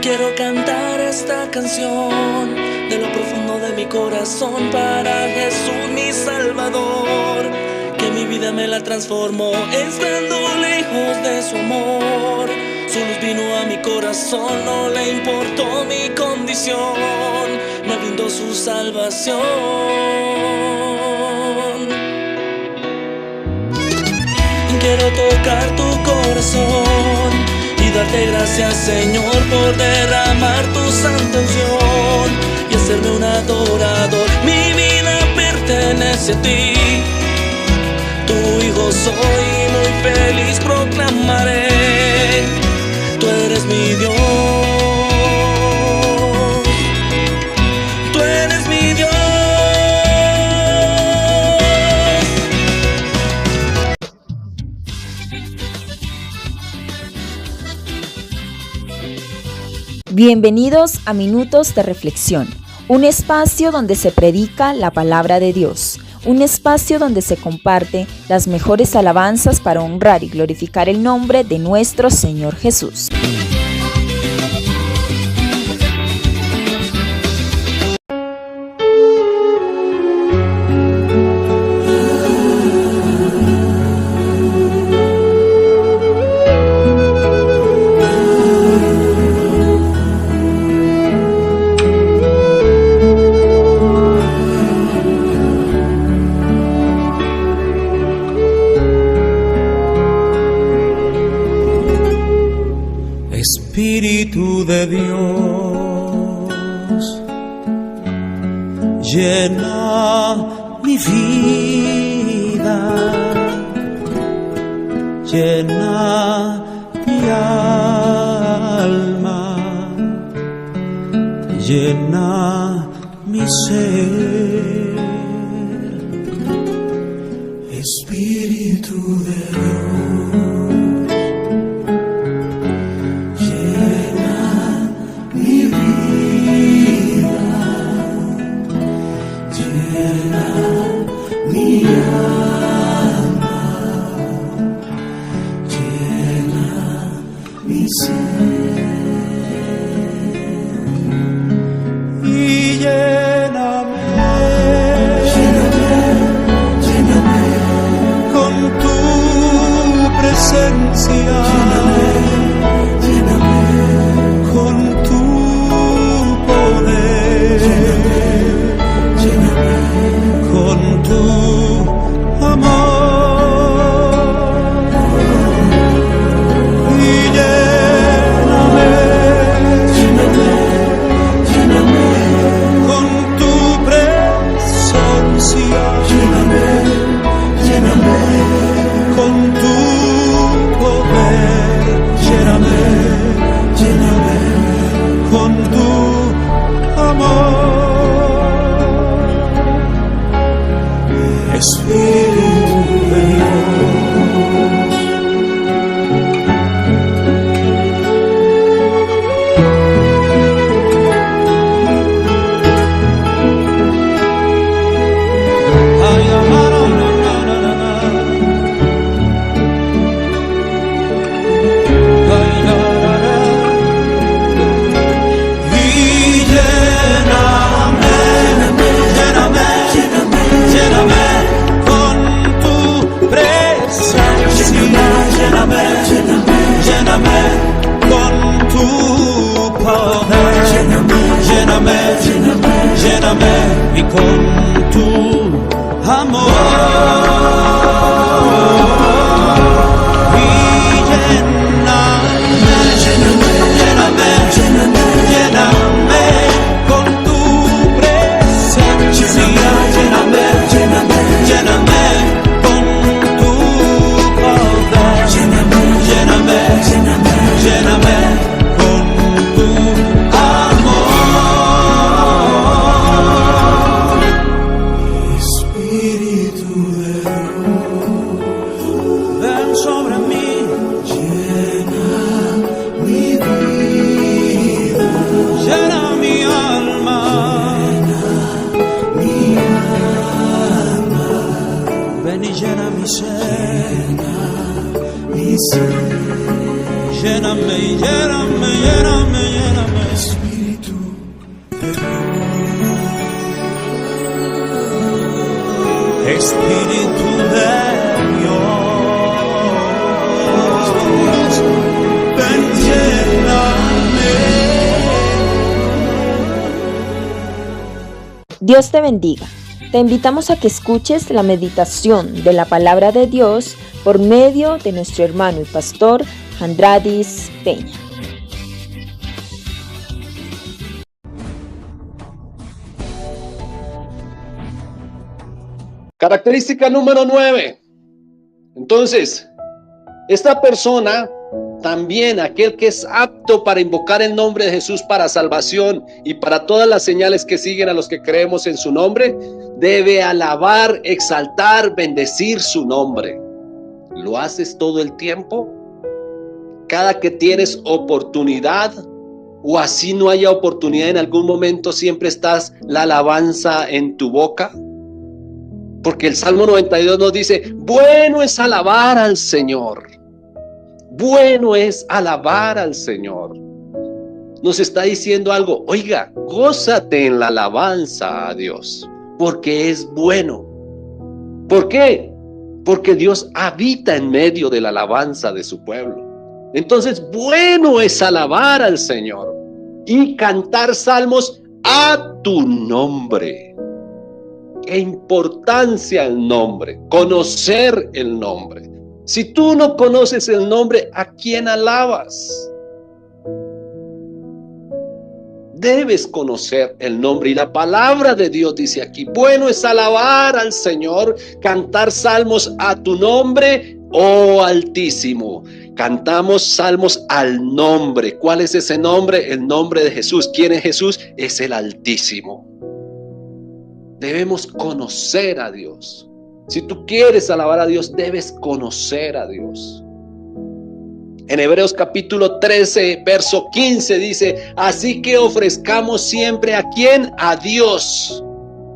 Quiero cantar esta canción de lo profundo de mi corazón para Jesús mi Salvador, que mi vida me la transformó estando lejos de su amor. Su luz vino a mi corazón, no le importó mi condición, me brindó su salvación. Quiero tocar tu corazón y darte gracias, Señor, por derramar tu santa unción y hacerme un adorador. Mi vida pertenece a ti, tu hijo soy, muy feliz proclamaré, tú eres mi Dios, tú eres mi Dios. Bienvenidos a Minutos de Reflexión, un espacio donde se predica la palabra de Dios, un espacio donde se comparte las mejores alabanzas para honrar y glorificar el nombre de nuestro Señor Jesús. Espíritu de Dios, llena mi vida, llena mi alma, llena mi ser. Espíritu de Dios, y lléname, lléname con tu presencia, lléname con tu poder, lléname con tu amor. Lléname y con tu amor, y lléname con tu presencia, lléname con tu poder, lléname con tu sobre mí, llena mi vida, llena mi alma, ven y llena mi ser, lléname, lléname, lléname, lléname. Espíritu de Dios, ven, lléname. Dios te bendiga. Te invitamos a que escuches la meditación de la palabra de Dios por medio de nuestro hermano y pastor Andradis Peña. Característica número 9. Entonces, esta persona, también aquel que es apto para invocar el nombre de Jesús para salvación y para todas las señales que siguen a los que creemos en su nombre, debe alabar, exaltar, bendecir su nombre. ¿Lo haces todo el tiempo? Cada que tienes oportunidad, o así no haya oportunidad, en algún momento siempre estás la alabanza en tu boca. Porque el Salmo 92 nos dice, bueno es alabar al Señor. Bueno es alabar al Señor. Nos está diciendo algo. Oiga, gózate en la alabanza a Dios, porque es bueno. ¿Por qué? Porque Dios habita en medio de la alabanza de su pueblo. Entonces, bueno es alabar al Señor y cantar salmos a tu nombre. Qué importancia el nombre, conocer el nombre. Si tú no conoces el nombre, ¿a quién alabas? Debes conocer el nombre, y la palabra de Dios dice aquí, bueno es alabar al Señor, cantar salmos a tu nombre, oh Altísimo. Cantamos salmos al nombre. ¿Cuál es ese nombre? El nombre de Jesús. ¿Quién es Jesús? Es el Altísimo. Debemos conocer a Dios. Si tú quieres alabar a Dios, debes conocer a Dios. En Hebreos capítulo 13, verso 15 dice, así que ofrezcamos siempre ¿a quién? A Dios,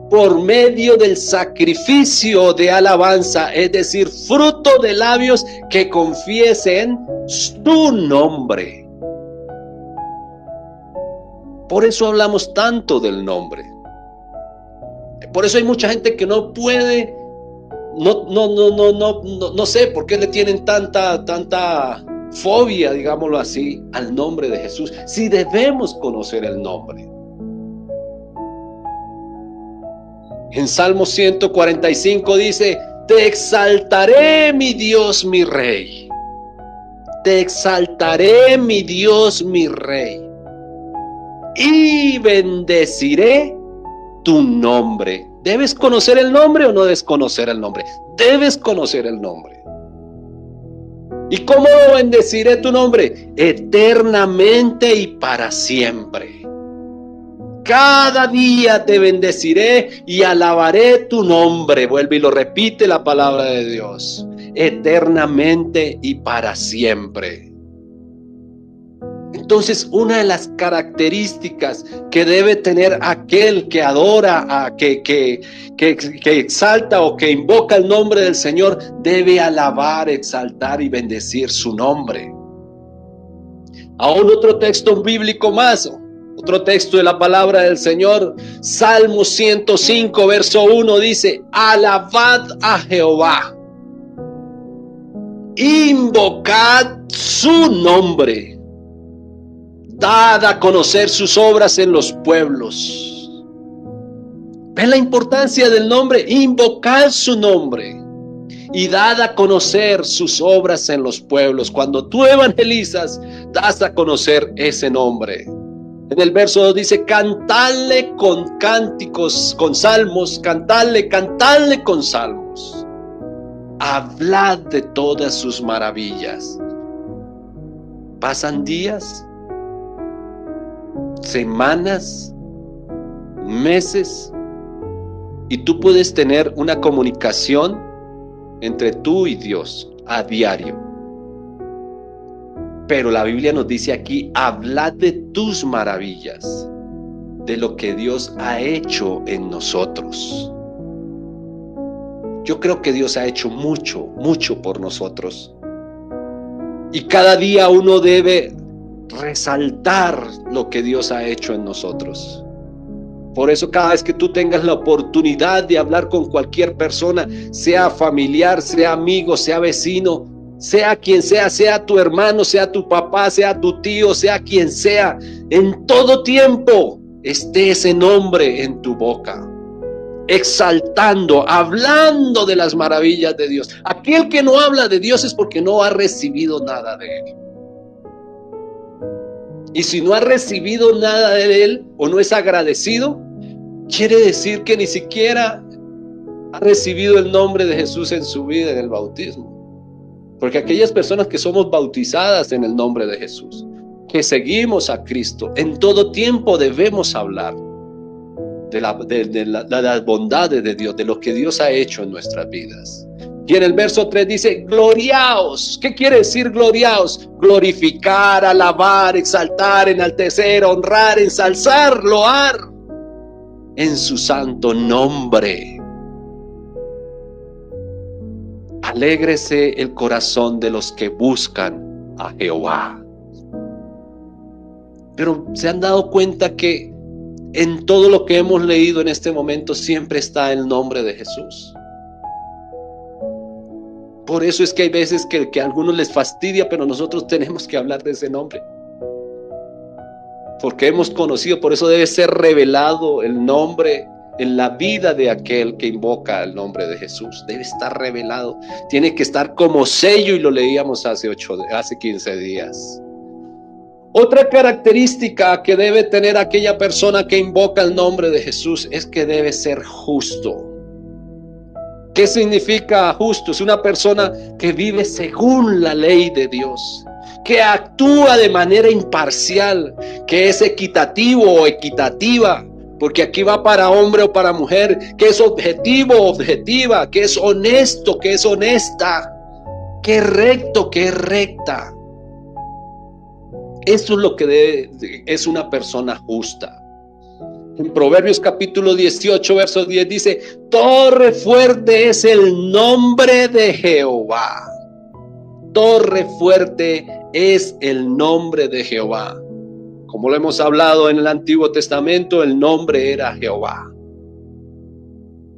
por medio del sacrificio de alabanza, es decir, fruto de labios que confiesen su nombre. Por eso hablamos tanto del nombre. Por eso hay mucha gente que no puede, no sé por qué le tienen tanta fobia, digámoslo así, al nombre de Jesús. Si debemos conocer el nombre. En Salmo 145 dice, te exaltaré, mi Dios, mi Rey. Te exaltaré, mi Dios, mi Rey. Y bendeciré tu nombre. ¿Debes conocer el nombre o no debes conocer el nombre? Debes conocer el nombre. ¿Y cómo bendeciré tu nombre? Eternamente y para siempre. Cada día te bendeciré y alabaré tu nombre. Vuelve y lo repite la palabra de Dios. Eternamente y para siempre. Entonces, una de las características que debe tener aquel que adora, que exalta o que invoca el nombre del Señor, debe alabar, exaltar y bendecir su nombre. Aún otro texto bíblico más, otro texto de la palabra del Señor, Salmo 105, verso 1 dice, alabad a Jehová, invocad su nombre. Dad a conocer sus obras en los pueblos. ¿Ven la importancia del nombre? Invocar su nombre y dad a conocer sus obras en los pueblos. Cuando tú evangelizas, das a conocer ese nombre. En el verso 2 dice, cantadle con cánticos, con salmos, cantadle con salmos. Hablad de todas sus maravillas. Pasan días, semanas, meses, y tú puedes tener una comunicación entre tú y Dios a diario. Pero la Biblia nos dice aquí, hablad de tus maravillas, de lo que Dios ha hecho en nosotros. Yo creo que Dios ha hecho mucho, mucho por nosotros. Y cada día uno debe resaltar lo que Dios ha hecho en nosotros. Por eso cada vez que tú tengas la oportunidad de hablar con cualquier persona, sea familiar, sea amigo, sea vecino, sea quien sea tu hermano, sea tu papá, sea tu tío, sea quien sea, en todo tiempo esté ese nombre en tu boca, exaltando, hablando de las maravillas de Dios. Aquel que no habla de Dios es porque no ha recibido nada de Él. Y si no ha recibido nada de Él o no es agradecido, quiere decir que ni siquiera ha recibido el nombre de Jesús en su vida en el bautismo. Porque aquellas personas que somos bautizadas en el nombre de Jesús, que seguimos a Cristo, en todo tiempo debemos hablar de las bondades de Dios, de lo que Dios ha hecho en nuestras vidas. Y en el verso 3 dice, gloriaos. ¿Qué quiere decir gloriaos? Glorificar, alabar, exaltar, enaltecer, honrar, ensalzar, loar en su santo nombre. Alégrese el corazón de los que buscan a Jehová. Pero ¿se han dado cuenta que en todo lo que hemos leído en este momento siempre está el nombre de Jesús? Por eso es que hay veces que a algunos les fastidia, pero nosotros tenemos que hablar de ese nombre. Porque hemos conocido, por eso debe ser revelado el nombre en la vida de aquel que invoca el nombre de Jesús. Debe estar revelado. Tiene que estar como sello, y lo leíamos hace 15 días. Otra característica que debe tener aquella persona que invoca el nombre de Jesús es que debe ser justo. ¿Qué significa justo? Es una persona que vive según la ley de Dios, que actúa de manera imparcial, que es equitativo o equitativa, porque aquí va para hombre o para mujer, que es objetivo o objetiva, que es honesto, que es honesta, que es recto, que es recta. Eso es lo que es una persona justa. En Proverbios capítulo 18, verso 10 dice, torre fuerte es el nombre de Jehová. Torre fuerte es el nombre de Jehová. Como lo hemos hablado en el Antiguo Testamento, el nombre era Jehová.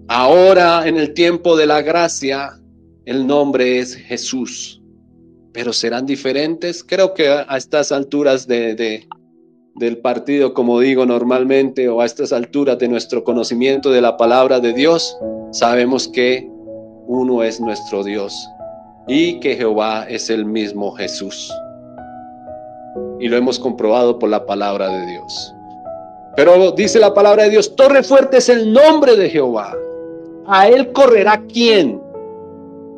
Ahora, en el tiempo de la gracia, el nombre es Jesús. Pero serán diferentes. Creo que a estas alturas del partido, como digo normalmente, o a estas alturas de nuestro conocimiento de la palabra de Dios, sabemos que uno es nuestro Dios y que Jehová es el mismo Jesús. Y lo hemos comprobado por la palabra de Dios. Pero dice la palabra de Dios, torre fuerte es el nombre de Jehová. ¿A él correrá quién?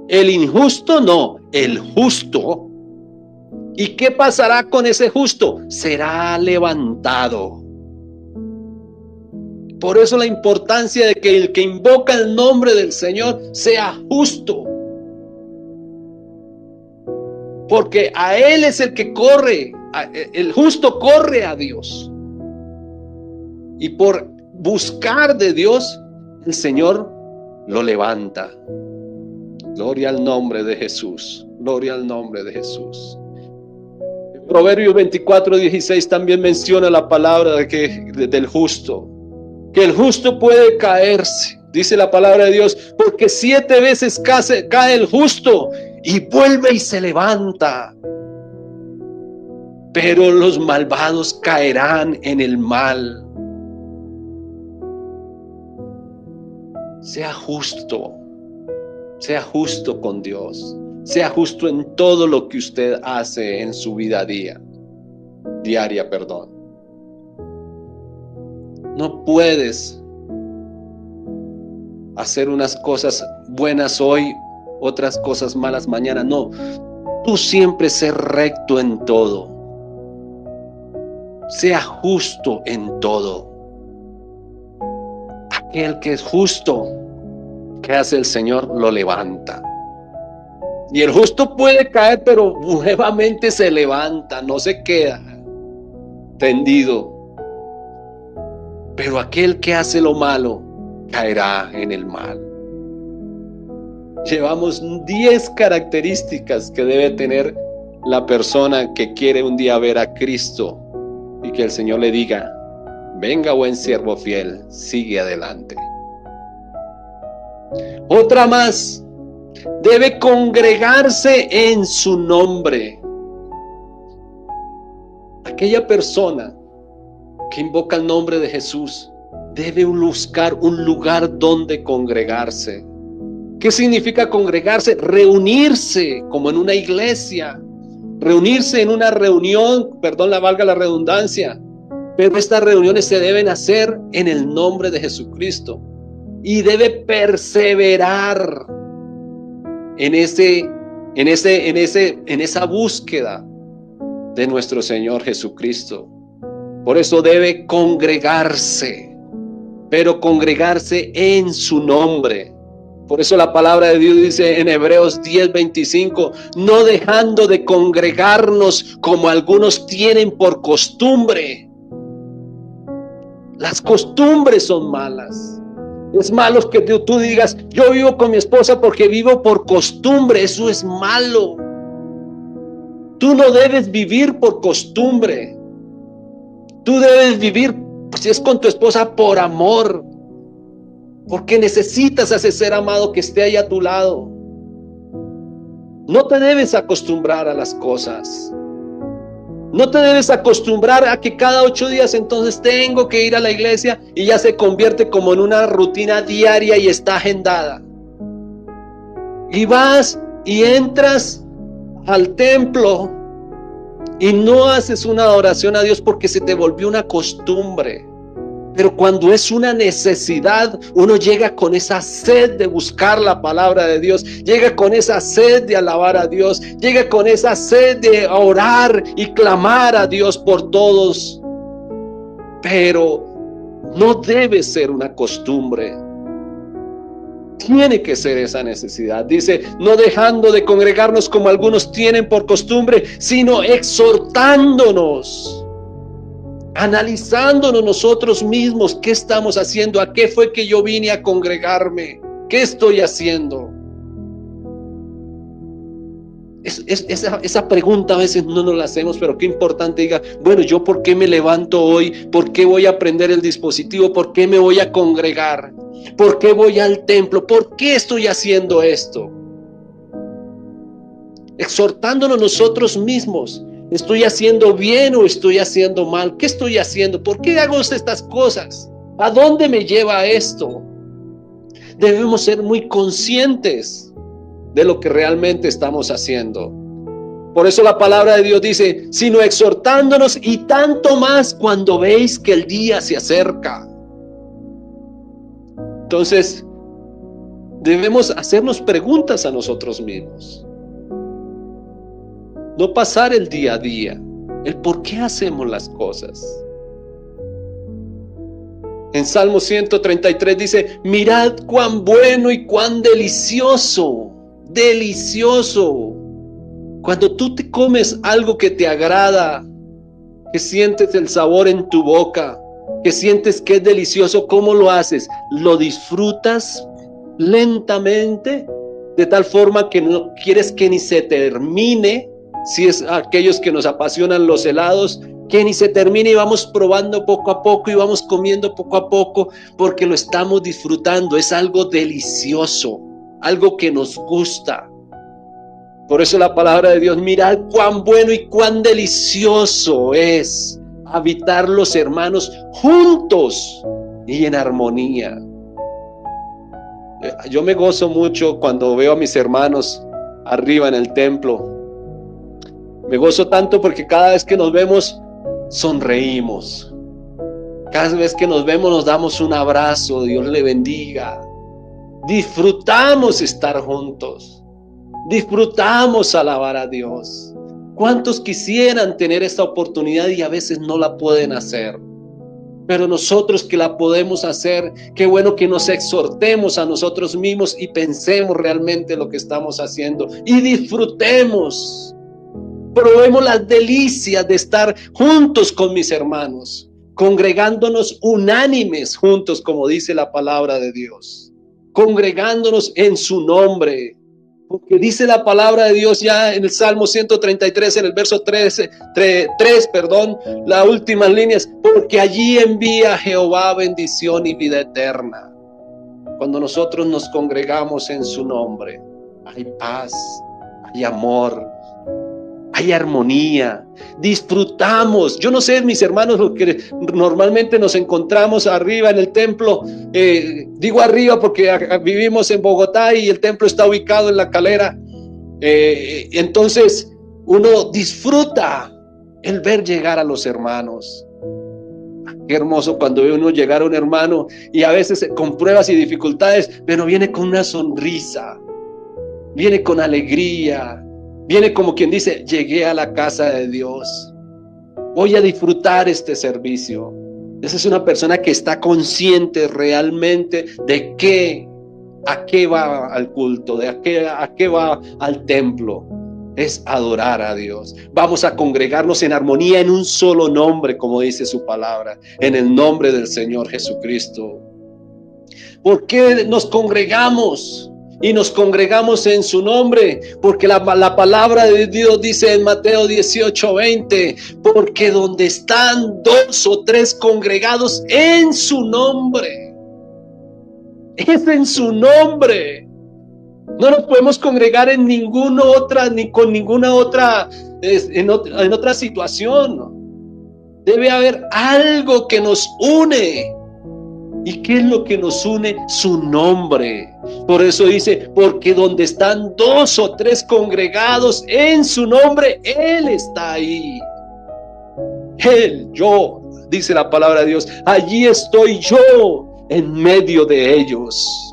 ¿El injusto? No, el justo. ¿Y qué pasará con ese justo? Será levantado. Por eso la importancia de que el que invoca el nombre del Señor sea justo. Porque a Él es el que corre, el justo corre a Dios. Y por buscar de Dios, el Señor lo levanta. Gloria al nombre de Jesús. Gloria al nombre de Jesús. Proverbios 24:16 también menciona la palabra del justo. Que el justo puede caerse. Dice la palabra de Dios, porque 7 veces cae el justo y vuelve y se levanta. Pero los malvados caerán en el mal. Sea justo con Dios. Sea justo en todo lo que usted hace en su vida diaria. No puedes hacer unas cosas buenas hoy, otras cosas malas mañana. No, tú siempre sé recto en todo. Sea justo en todo. Aquel que es justo, ¿qué hace el Señor? Lo levanta. Y el justo puede caer, pero nuevamente se levanta, no se queda tendido. Pero aquel que hace lo malo caerá en el mal. Llevamos 10 características que debe tener la persona que quiere un día ver a Cristo y que el Señor le diga, Venga, buen siervo fiel, sigue adelante. Otra más, debe congregarse en su nombre. Aquella persona que invoca el nombre de Jesús debe buscar un lugar donde congregarse. ¿Qué significa congregarse? Reunirse como en una iglesia, reunirse en una reunión, perdón, valga la redundancia, pero estas reuniones se deben hacer en el nombre de Jesucristo y debe perseverar en esa búsqueda de nuestro Señor Jesucristo. Por eso debe congregarse, pero congregarse en su nombre. Por eso la palabra de Dios dice en Hebreos 10:25, no dejando de congregarnos como algunos tienen por costumbre. Las costumbres son malas. Es malo que tú digas, yo vivo con mi esposa porque vivo por costumbre. Eso es malo. Tú no debes vivir por costumbre. Tú debes vivir, si es con tu esposa, por amor. Porque necesitas a ese ser amado que esté ahí a tu lado. No te debes acostumbrar a las cosas. No te debes acostumbrar a que cada 8 días entonces tengo que ir a la iglesia y ya se convierte como en una rutina diaria y está agendada. Y vas y entras al templo y no haces una adoración a Dios porque se te volvió una costumbre. Pero cuando es una necesidad, uno llega con esa sed de buscar la palabra de Dios, llega con esa sed de alabar a Dios, llega con esa sed de orar y clamar a Dios por todos. Pero no debe ser una costumbre. Tiene que ser esa necesidad. Dice, no dejando de congregarnos como algunos tienen por costumbre, sino exhortándonos. Analizándonos nosotros mismos, ¿qué estamos haciendo? ¿A qué fue que yo vine a congregarme? ¿Qué estoy haciendo? Esa pregunta a veces no nos la hacemos, pero qué importante diga, bueno, ¿yo por qué me levanto hoy? ¿Por qué voy a prender el dispositivo? ¿Por qué me voy a congregar? ¿Por qué voy al templo? ¿Por qué estoy haciendo esto? Exhortándonos nosotros mismos. ¿Estoy haciendo bien o estoy haciendo mal? ¿Qué estoy haciendo? ¿Por qué hago estas cosas? ¿A dónde me lleva esto? Debemos ser muy conscientes de lo que realmente estamos haciendo. Por eso la palabra de Dios dice, sino exhortándonos y tanto más cuando veis que el día se acerca. Entonces, debemos hacernos preguntas a nosotros mismos. No pasar el día a día, el por qué hacemos las cosas. En Salmo 133 dice, mirad cuán bueno y cuán delicioso, delicioso. Cuando tú te comes algo que te agrada, que sientes el sabor en tu boca, que sientes que es delicioso, ¿cómo lo haces? Lo disfrutas lentamente, de tal forma que no quieres que ni se termine. Si es aquellos que nos apasionan los helados, que ni se termine y vamos probando poco a poco y vamos comiendo poco a poco porque lo estamos disfrutando. Es algo delicioso, algo que nos gusta. Por eso la palabra de Dios, mirad cuán bueno y cuán delicioso es habitar los hermanos juntos y en armonía. Yo me gozo mucho cuando veo a mis hermanos arriba en el templo. Me gozo tanto porque cada vez que nos vemos, sonreímos. Cada vez que nos vemos, nos damos un abrazo. Dios le bendiga. Disfrutamos estar juntos. Disfrutamos alabar a Dios. ¿Cuántos quisieran tener esta oportunidad y a veces no la pueden hacer? Pero nosotros que la podemos hacer, qué bueno que nos exhortemos a nosotros mismos y pensemos realmente lo que estamos haciendo y disfrutemos. Probemos las delicias de estar juntos con mis hermanos, congregándonos unánimes juntos, como dice la palabra de Dios, congregándonos en su nombre. Porque dice la palabra de Dios ya en el Salmo 133, en el verso 3, las últimas líneas, porque allí envía Jehová bendición y vida eterna. Cuando nosotros nos congregamos en su nombre, hay paz, hay amor, hay armonía, disfrutamos. Yo no sé, mis hermanos, lo que normalmente nos encontramos arriba en el templo, digo arriba porque vivimos en Bogotá y el templo está ubicado en La Calera, entonces uno disfruta el ver llegar a los hermanos. Qué hermoso cuando ve uno llegar a un hermano y a veces con pruebas y dificultades, pero viene con una sonrisa, viene con alegría, viene como quien dice, llegué a la casa de Dios, voy a disfrutar este servicio. Esa es una persona que está consciente realmente de a qué va al culto, a qué va al templo. Es adorar a Dios. Vamos a congregarnos en armonía en un solo nombre, como dice su palabra, en el nombre del Señor Jesucristo. ¿Por qué nos congregamos? Y nos congregamos en su nombre, porque la palabra de Dios dice en Mateo 18:20, porque donde están 2 o 3 congregados en su nombre, es en su nombre. No nos podemos congregar en ninguna otra, ni con ninguna otra, en otra situación. Debe haber algo que nos une. ¿Y qué es lo que nos une? Su nombre. Por eso dice, porque donde están 2 o 3 congregados en su nombre, Él está ahí. Él, yo, dice la palabra de Dios, allí estoy yo en medio de ellos.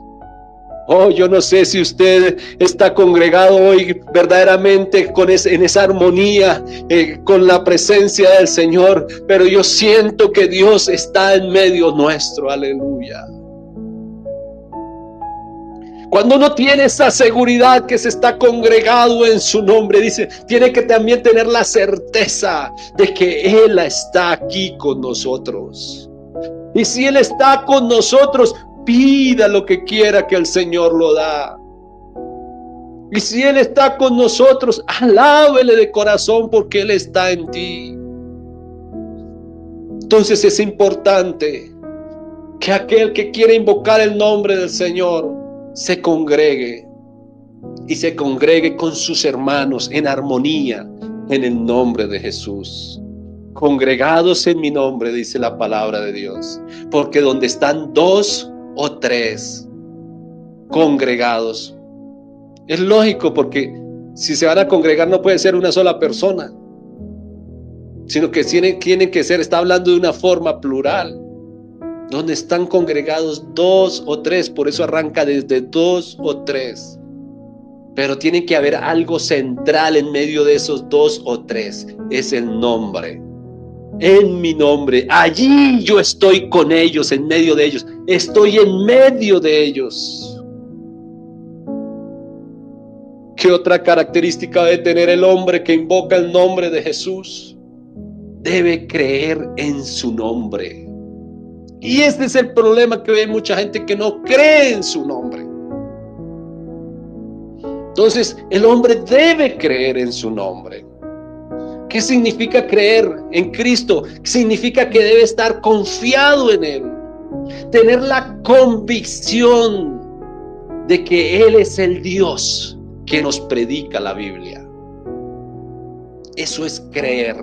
Oh, yo no sé si usted está congregado hoy verdaderamente en esa armonía, con la presencia del Señor, pero yo siento que Dios está en medio nuestro, aleluya. Cuando uno tiene esa seguridad que se está congregado en su nombre, dice, tiene que también tener la certeza de que Él está aquí con nosotros. Y si Él está con nosotros, pida lo que quiera que el Señor lo da. Y si Él está con nosotros, alábele de corazón porque Él está en ti. Entonces es importante que aquel que quiere invocar el nombre del Señor se congregue y se congregue con sus hermanos en armonía en el nombre de Jesús. Congregados en mi nombre, dice la palabra de Dios, porque donde están 2 o 3 congregados, es lógico, porque si se van a congregar no puede ser una sola persona, sino que tienen que ser, está hablando de una forma plural, donde están congregados 2 o 3, por eso arranca desde 2 o 3, pero tiene que haber algo central en medio de esos 2 o 3, es el nombre. En mi nombre, allí yo estoy con ellos, en medio de ellos, estoy en medio de ellos. ¿Qué otra característica debe tener el hombre que invoca el nombre de Jesús? Debe creer en su nombre. Y este es el problema, que hay mucha gente que no cree en su nombre. Entonces el hombre debe creer en su nombre. ¿Qué significa creer en Cristo? Significa que debe estar confiado en Él, tener la convicción de que Él es el Dios que nos predica la Biblia. Eso es creer.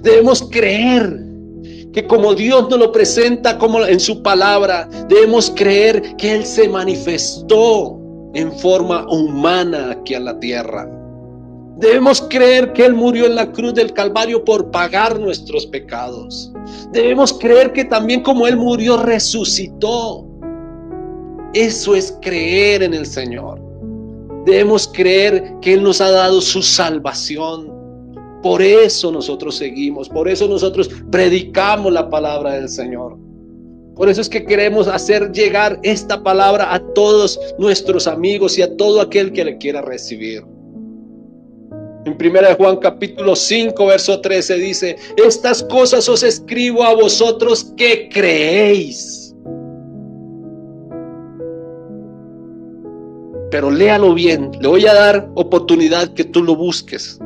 Debemos creer que como Dios nos lo presenta como en su palabra, debemos creer que Él se manifestó en forma humana aquí en la tierra. Debemos creer que Él murió en la cruz del Calvario por pagar nuestros pecados. Debemos creer que también como Él murió, resucitó. Eso es creer en el Señor. Debemos creer que Él nos ha dado su salvación. Por eso nosotros seguimos, por eso nosotros predicamos la palabra del Señor. Por eso es que queremos hacer llegar esta palabra a todos nuestros amigos y a todo aquel que le quiera recibir. En 1 Juan capítulo 5 verso 13 dice: estas cosas os escribo a vosotros que creéis. pero léalo bien. Le voy a dar oportunidad que tú lo busques.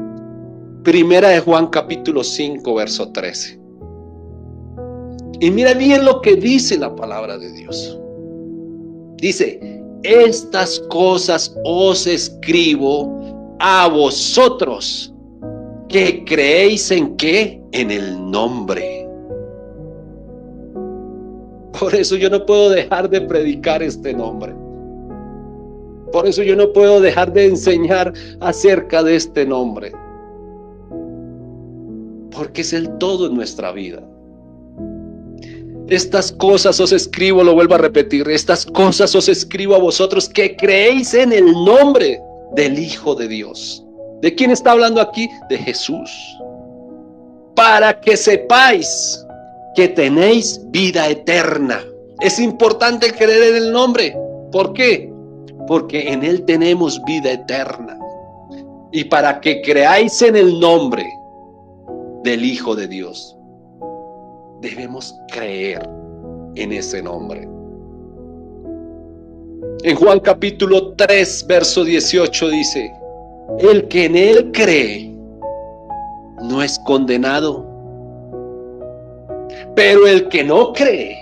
Primera de Juan capítulo 5, verso 13. Y mira bien lo que dice la palabra de Dios. Dice: estas cosas os escribo a vosotros que creéis en ¿qué? En el nombre. Por eso yo no puedo dejar de predicar este nombre. Por eso yo no puedo dejar de enseñar acerca de este nombre. Porque es el todo en nuestra vida. Estas cosas os escribo, lo vuelvo a repetir, estas cosas os escribo a vosotros que creéis en el nombre del Hijo de Dios. ¿De quién está hablando aquí? De Jesús. Para que sepáis que tenéis vida eterna. Es importante creer en el nombre. ¿Por qué? Porque en Él tenemos vida eterna. Y para que creáis en el nombre del Hijo de Dios, debemos creer en ese nombre. En Juan capítulo 3, verso 18 dice: el que en Él cree no es condenado, pero el que no cree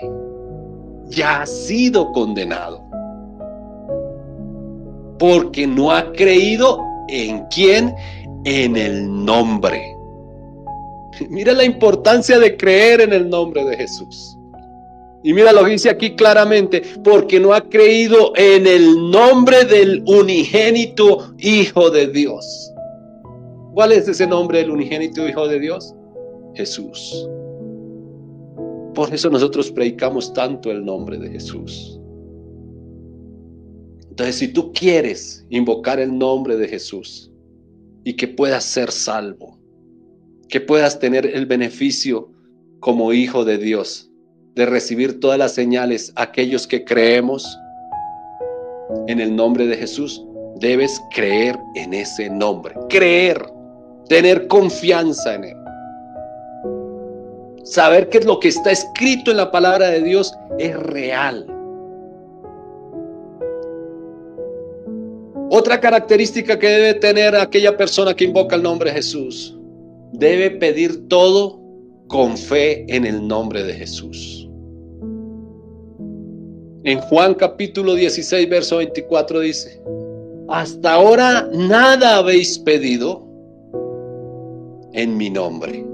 ya ha sido condenado, porque no ha creído ¿en quién? En el nombre. Mira la importancia de creer en el nombre de Jesús. Y mira lo que dice aquí claramente: porque no ha creído en el nombre del unigénito Hijo de Dios. ¿Cuál es ese nombre del unigénito Hijo de Dios? Jesús. Por eso nosotros predicamos tanto el nombre de Jesús. Entonces, si tú quieres invocar el nombre de Jesús y que puedas ser salvo, que puedas tener el beneficio como hijo de Dios, de recibir todas las señales, aquellos que creemos en el nombre de Jesús, debes creer en ese nombre. Creer, tener confianza en Él. Saber que lo que está escrito en la palabra de Dios es real. Otra característica que debe tener aquella persona que invoca el nombre de Jesús: debe pedir todo con fe en el nombre de Jesús. En Juan capítulo 16, verso 24 dice: hasta ahora nada habéis pedido en mi nombre.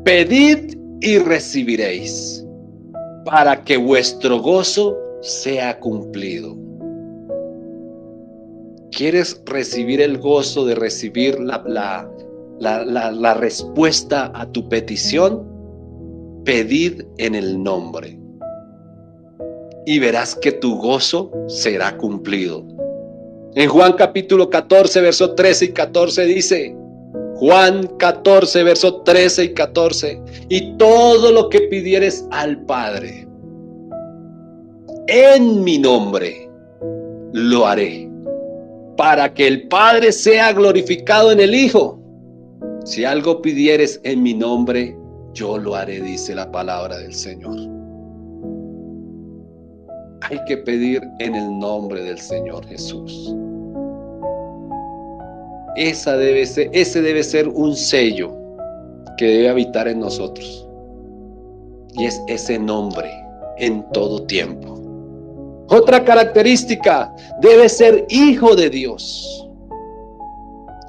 Pedid y recibiréis, para que vuestro gozo sea cumplido. ¿Quieres recibir el gozo de recibir la respuesta a tu petición? Pedid en el nombre y verás que tu gozo será cumplido. En Juan capítulo 14, verso 13 y 14 dice: Juan 14, verso 13 y 14: y todo lo que pidieres al Padre en mi nombre, lo haré, para que el Padre sea glorificado en el Hijo. Si algo pidieres en mi nombre, yo lo haré, dice la palabra del Señor. Hay que pedir en el nombre del Señor Jesús. Ese debe ser un sello que debe habitar en nosotros. Y es ese nombre en todo tiempo. Otra característica: debe ser hijo de Dios.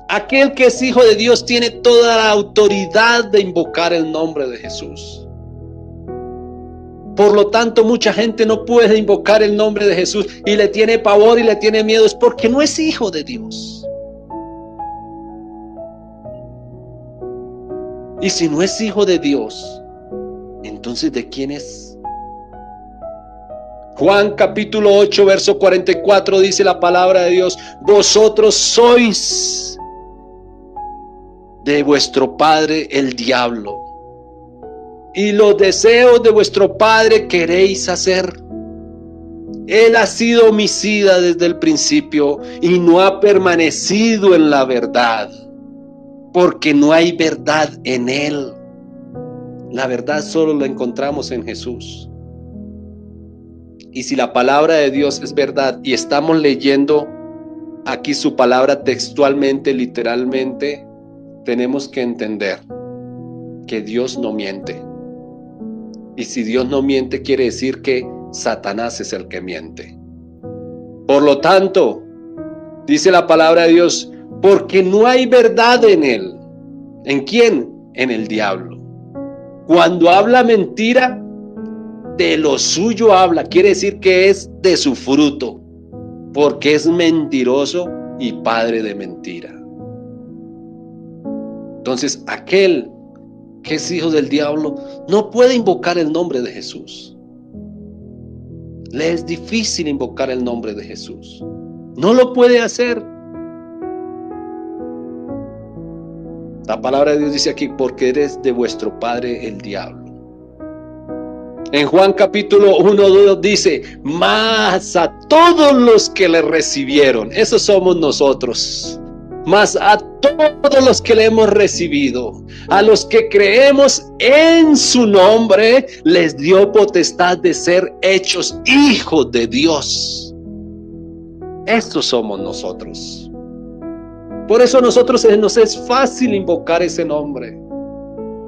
Aquel que es hijo de Dios tiene toda la autoridad de invocar el nombre de Jesús. Por lo tanto, mucha gente no puede invocar el nombre de Jesús y le tiene pavor y le tiene miedo. Es porque no es hijo de Dios. Y si no es hijo de Dios, entonces ¿de quién es? Juan capítulo 8, verso 44 dice la palabra de Dios: vosotros sois de vuestro padre el diablo, y los deseos de vuestro padre queréis hacer. Él ha sido homicida desde el principio y no ha permanecido en la verdad, porque no hay verdad en él. La verdad solo la encontramos en Jesús. Y si la palabra de Dios es verdad y estamos leyendo aquí su palabra textualmente, literalmente, tenemos que entender que Dios no miente. Y si Dios no miente, quiere decir que Satanás es el que miente. Por lo tanto, dice la palabra de Dios, porque no hay verdad en él. ¿En quién? En el diablo. Cuando habla mentira, de lo suyo habla, quiere decir que es de su fruto, porque es mentiroso y padre de mentira. Entonces, aquel que es hijo del diablo no puede invocar el nombre de Jesús. Le es difícil invocar el nombre de Jesús. No lo puede hacer. La palabra de Dios dice aquí, porque eres de vuestro padre el diablo. En Juan capítulo 1:2 dice, mas a todos los que le recibieron, esos somos nosotros, mas a todos los que le hemos recibido, a los que creemos en su nombre, les dio potestad de ser hechos hijos de Dios. Estos somos nosotros. Por eso a nosotros nos es fácil invocar ese nombre.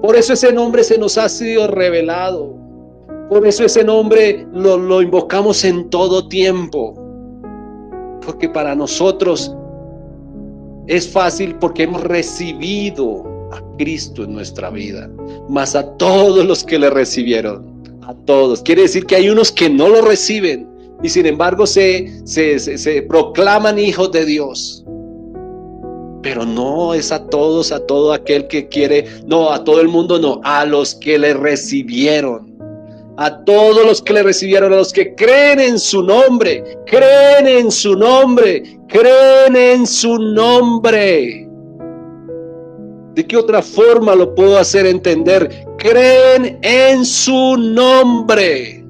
Por eso ese nombre se nos ha sido revelado. Por eso ese nombre lo invocamos en todo tiempo. Porque para nosotros es fácil porque hemos recibido a Cristo en nuestra vida. Mas a todos los que le recibieron, a todos. Quiere decir que hay unos que no lo reciben y sin embargo se proclaman hijos de Dios. Pero no es a todos, a todo aquel que quiere, no, a todo el mundo no, a los que le recibieron. A todos los que le recibieron, a los que creen en su nombre, creen en su nombre, creen en su nombre. ¿De qué otra forma lo puedo hacer entender? Creen en su nombre.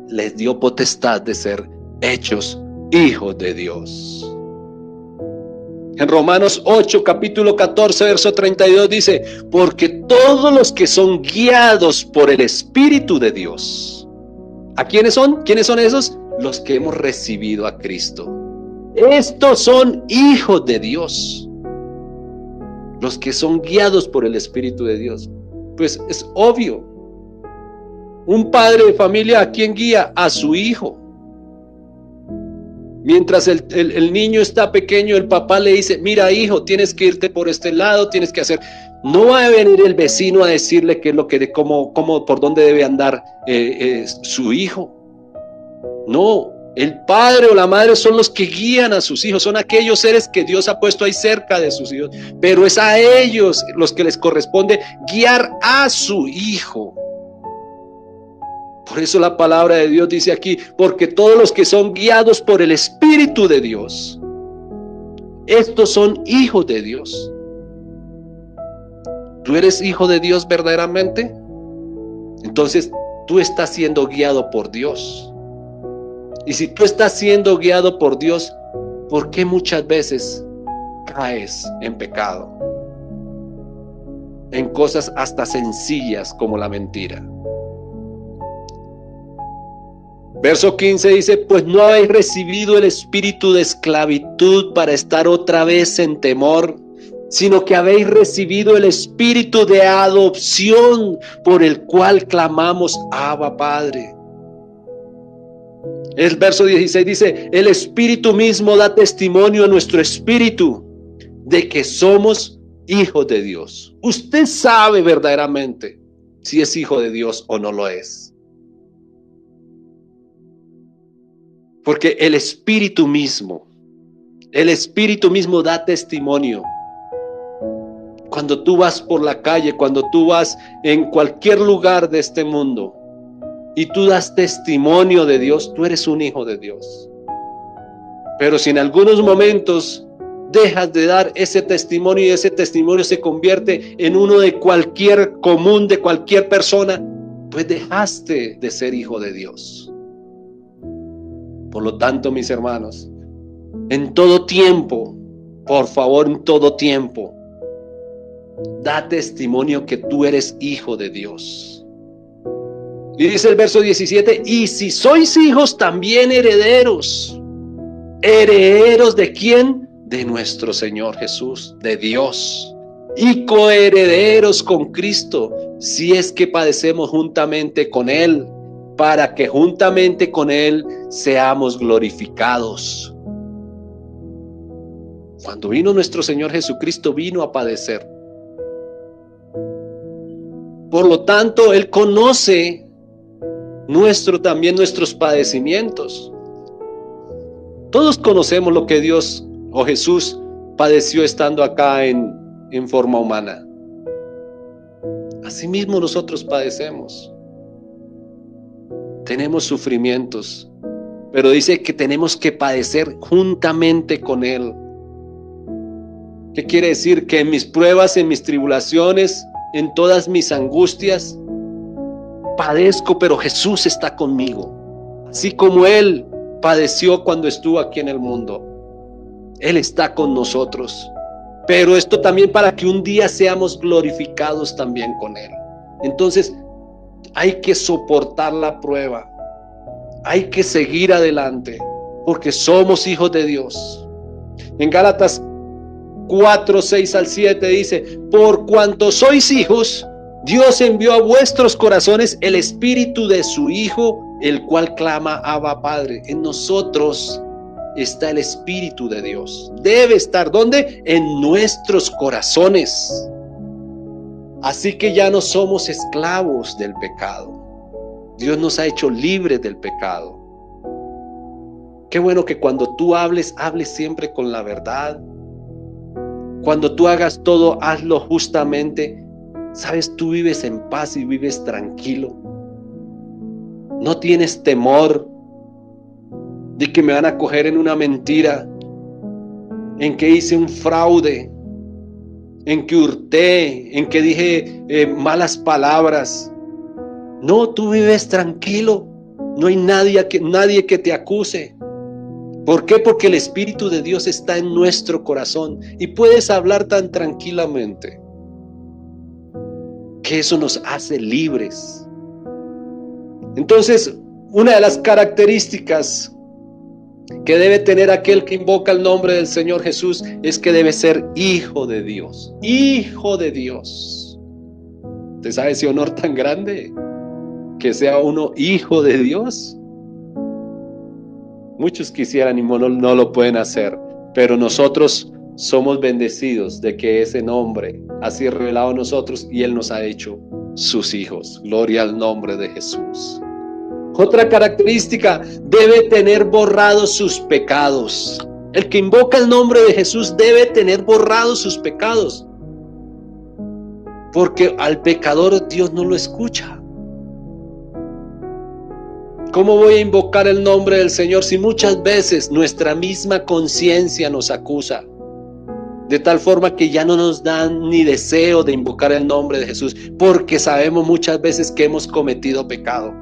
Les dio potestad de ser hechos hijos de Dios. En Romanos 8, capítulo 14, verso 32 dice, porque todos los que son guiados por el Espíritu de Dios. ¿A quiénes son? ¿Quiénes son esos? Los que hemos recibido a Cristo. Estos son hijos de Dios. Los que son guiados por el Espíritu de Dios. Pues es obvio. Un padre de familia, ¿a quién guía? A su hijo. Mientras el niño está pequeño, el papá le dice, mira hijo, tienes que irte por este lado, tienes que hacer. No va a venir el vecino a decirle qué es lo que, por dónde debe andar su hijo. No, el padre o la madre son los que guían a sus hijos, son aquellos seres que Dios ha puesto ahí cerca de sus hijos, pero es a ellos los que les corresponde guiar a su hijo. Por eso la palabra de Dios dice aquí, porque todos los que son guiados por el Espíritu de Dios, estos son hijos de Dios. ¿Tú eres hijo de Dios verdaderamente? Entonces tú estás siendo guiado por Dios. Y si tú estás siendo guiado por Dios, ¿por qué muchas veces caes en pecado? En cosas hasta sencillas como la mentira. Verso 15 dice, pues no habéis recibido el espíritu de esclavitud para estar otra vez en temor, sino que habéis recibido el espíritu de adopción por el cual clamamos, Abba, Padre. El verso 16 dice, el espíritu mismo da testimonio a nuestro espíritu de que somos hijos de Dios. Usted sabe verdaderamente si es hijo de Dios o no lo es. Porque el Espíritu mismo da testimonio. Cuando tú vas por la calle, cuando tú vas en cualquier lugar de este mundo y tú das testimonio de Dios, tú eres un hijo de Dios. Pero si en algunos momentos dejas de dar ese testimonio y ese testimonio se convierte en uno de cualquier común, de cualquier persona, pues dejaste de ser hijo de Dios. Por lo tanto, mis hermanos, en todo tiempo, por favor, en todo tiempo, da testimonio que tú eres hijo de Dios. Y dice el verso 17, y si sois hijos, también herederos. ¿Herederos de quién? De nuestro Señor Jesús, de Dios. Y coherederos con Cristo, si es que padecemos juntamente con Él, para que juntamente con Él seamos glorificados. Cuando vino nuestro Señor Jesucristo, vino a padecer. Por lo tanto, Él conoce también nuestros padecimientos. Todos conocemos lo que Dios o Jesús padeció estando acá en forma humana. Asimismo nosotros padecemos. Tenemos sufrimientos, pero dice que tenemos que padecer juntamente con Él. ¿Qué quiere decir? Que en mis pruebas, en mis tribulaciones, en todas mis angustias, padezco, pero Jesús está conmigo. Así como Él padeció cuando estuvo aquí en el mundo, Él está con nosotros. Pero esto también para que un día seamos glorificados también con Él. Entonces hay que soportar la prueba, hay que seguir adelante, porque somos hijos de Dios. En Gálatas 4, 6 al 7 dice, por cuanto sois hijos, Dios envió a vuestros corazones el espíritu de su Hijo, el cual clama, Abba, Padre. En nosotros está el Espíritu de Dios. Debe estar, ¿dónde? En nuestros corazones. Así que ya no somos esclavos del pecado. Dios nos ha hecho libres del pecado. Qué bueno que cuando tú hables siempre con la verdad. Cuando tú hagas todo, hazlo justamente. Sabes, tú vives en paz y vives tranquilo. No tienes temor de que me van a coger en una mentira, en que hice un fraude, en que hurté, en que dije malas palabras. No, tú vives tranquilo. No hay nadie que te acuse. ¿Por qué? Porque el Espíritu de Dios está en nuestro corazón y puedes hablar tan tranquilamente, que eso nos hace libres. Entonces, una de las características que debe tener aquel que invoca el nombre del Señor Jesús es que debe ser hijo de Dios. Hijo de Dios. ¿Usted sabe ese honor tan grande? Que sea uno hijo de Dios. Muchos quisieran y no lo pueden hacer, pero nosotros somos bendecidos de que ese nombre ha sido revelado a nosotros y Él nos ha hecho sus hijos. Gloria al nombre de Jesús. Otra característica, debe tener borrados sus pecados. El que invoca el nombre de Jesús debe tener borrados sus pecados, porque al pecador Dios no lo escucha. ¿Cómo voy a invocar el nombre del Señor si muchas veces nuestra misma conciencia nos acusa? De tal forma que ya no nos dan ni deseo de invocar el nombre de Jesús, porque sabemos muchas veces que hemos cometido pecado.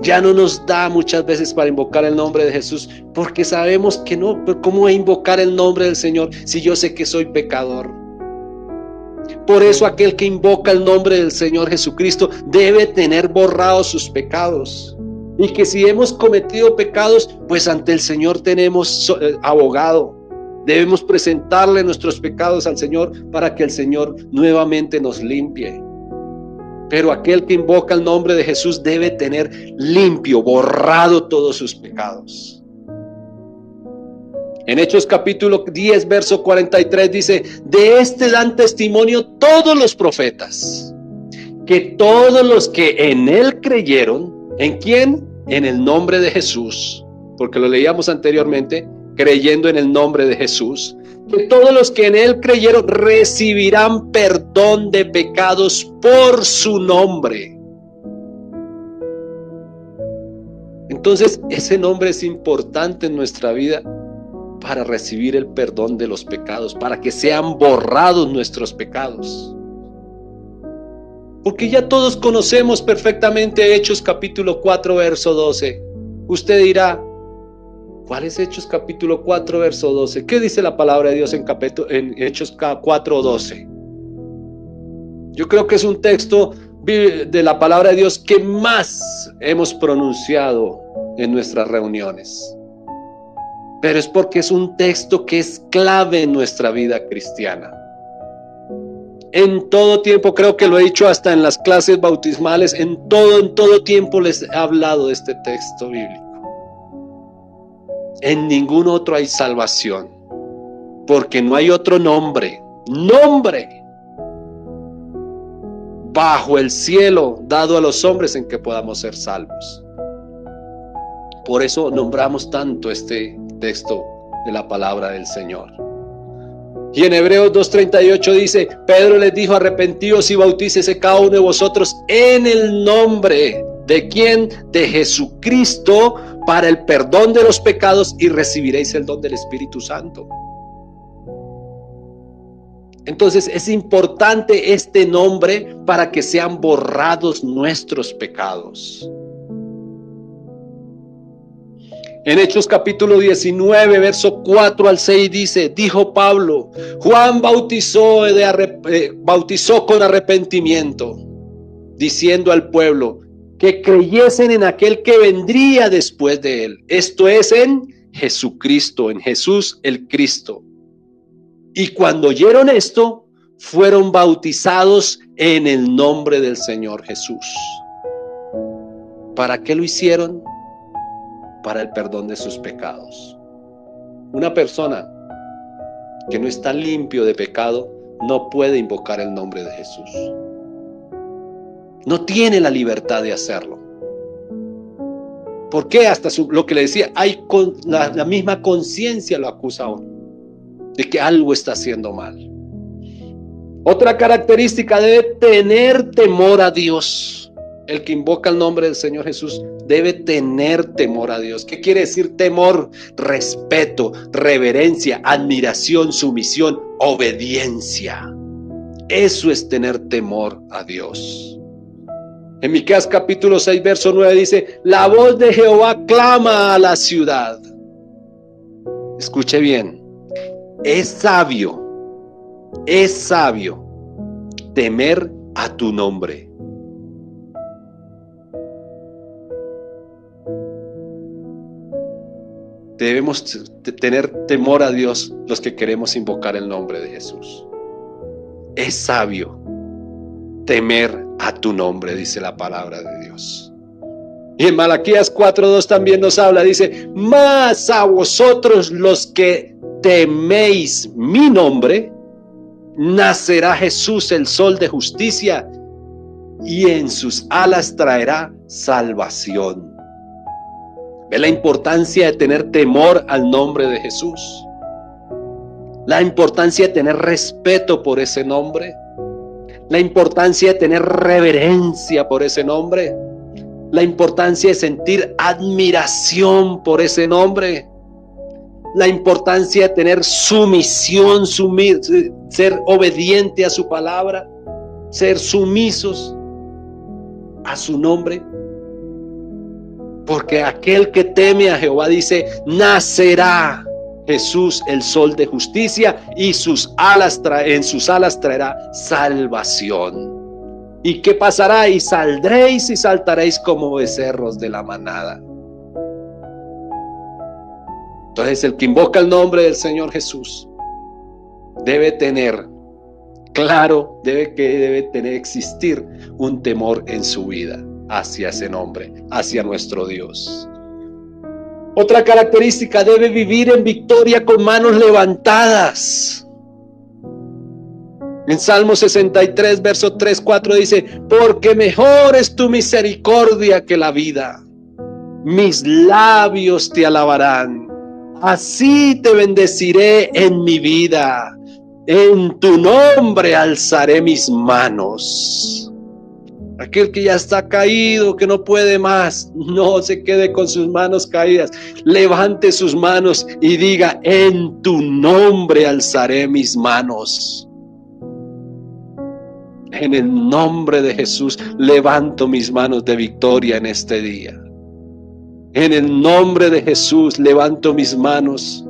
Ya no nos da muchas veces para invocar el nombre de Jesús, porque sabemos que no. Pero ¿cómo voy a invocar el nombre del Señor si yo sé que soy pecador? Por eso aquel que invoca el nombre del Señor Jesucristo debe tener borrados sus pecados. Y que si hemos cometido pecados, pues ante el Señor tenemos abogado. Debemos presentarle nuestros pecados al Señor para que el Señor nuevamente nos limpie. Pero aquel que invoca el nombre de Jesús debe tener limpio, borrado todos sus pecados. En Hechos capítulo 10, verso 43 dice, de este dan testimonio todos los profetas, que todos los que en él creyeron, ¿en quién? En el nombre de Jesús, porque lo leíamos anteriormente, creyendo en el nombre de Jesús, que todos los que en él creyeron recibirán perdón de pecados por su nombre. Entonces, ese nombre es importante en nuestra vida para recibir el perdón de los pecados, para que sean borrados nuestros pecados. Porque ya todos conocemos perfectamente Hechos capítulo 4, verso 12. Usted dirá, ¿cuál es Hechos capítulo 4, verso 12? ¿Qué dice la palabra de Dios en Hechos 4, 12? Yo creo que es un texto de la palabra de Dios que más hemos pronunciado en nuestras reuniones. Pero es porque es un texto que es clave en nuestra vida cristiana. En todo tiempo, creo que lo he dicho hasta en las clases bautismales, en todo tiempo les he hablado de este texto bíblico. En ningún otro hay salvación, porque no hay otro nombre bajo el cielo dado a los hombres en que podamos ser salvos. Por eso nombramos tanto este texto de la palabra del Señor. Y en Hebreos 2:38 dice: Pedro les dijo: arrepentíos y bautícese cada uno de vosotros en el nombre ¿de quién? De Jesucristo, para el perdón de los pecados, y recibiréis el don del Espíritu Santo. Entonces es importante este nombre para que sean borrados nuestros pecados. En Hechos capítulo 19, verso 4 al 6 dice: dijo Pablo, Juan bautizó con arrepentimiento, diciendo al pueblo que creyesen en aquel que vendría después de él, esto es, en Jesucristo, en Jesús el Cristo. Y cuando oyeron esto, fueron bautizados en el nombre del Señor Jesús. ¿Para qué lo hicieron? Para el perdón de sus pecados. Una persona que no está limpio de pecado no puede invocar el nombre de Jesús. No tiene la libertad de hacerlo. ¿Por qué? Hasta lo que le decía, la misma conciencia lo acusa a uno de que algo está haciendo mal. Otra característica: debe tener temor a Dios. El que invoca el nombre del Señor Jesús debe tener temor a Dios. ¿Qué quiere decir temor? Respeto, reverencia, admiración, sumisión, obediencia. Eso es tener temor a Dios. En Miqueas capítulo 6, verso 9 dice: la voz de Jehová clama a la ciudad. Escuche bien. Es sabio temer a tu nombre. Debemos tener temor a Dios los que queremos invocar el nombre de Jesús. Es sabio temer a tu nombre, dice la palabra de Dios. Y en Malaquías 4:2 también nos habla, dice: mas a vosotros los que teméis mi nombre, nacerá Jesús, el sol de justicia, y en sus alas traerá salvación. ¿Ve la importancia de tener temor al nombre de Jesús? La importancia de tener respeto por ese nombre. La importancia de tener reverencia por ese nombre. La importancia de sentir admiración por ese nombre. La importancia de tener sumisión, ser obediente a su palabra, ser sumisos a su nombre. Porque aquel que teme a Jehová, dice, nacerá Jesús, el sol de justicia, y en sus alas traerá salvación. ¿Y qué pasará? Y saldréis y saltaréis como becerros de la manada. Entonces el que invoca el nombre del Señor Jesús debe tener claro, debe existir un temor en su vida hacia ese nombre, hacia nuestro Dios. Otra característica: debe vivir en victoria con manos levantadas. En Salmo 63, verso 3, 4 dice: porque mejor es tu misericordia que la vida. Mis labios te alabarán. Así te bendeciré en mi vida. En tu nombre alzaré mis manos. Aquel que ya está caído, que no puede más, no se quede con sus manos caídas. Levante sus manos y diga: en tu nombre alzaré mis manos. En el nombre de Jesús levanto mis manos de victoria en este día. En el nombre de Jesús levanto mis manos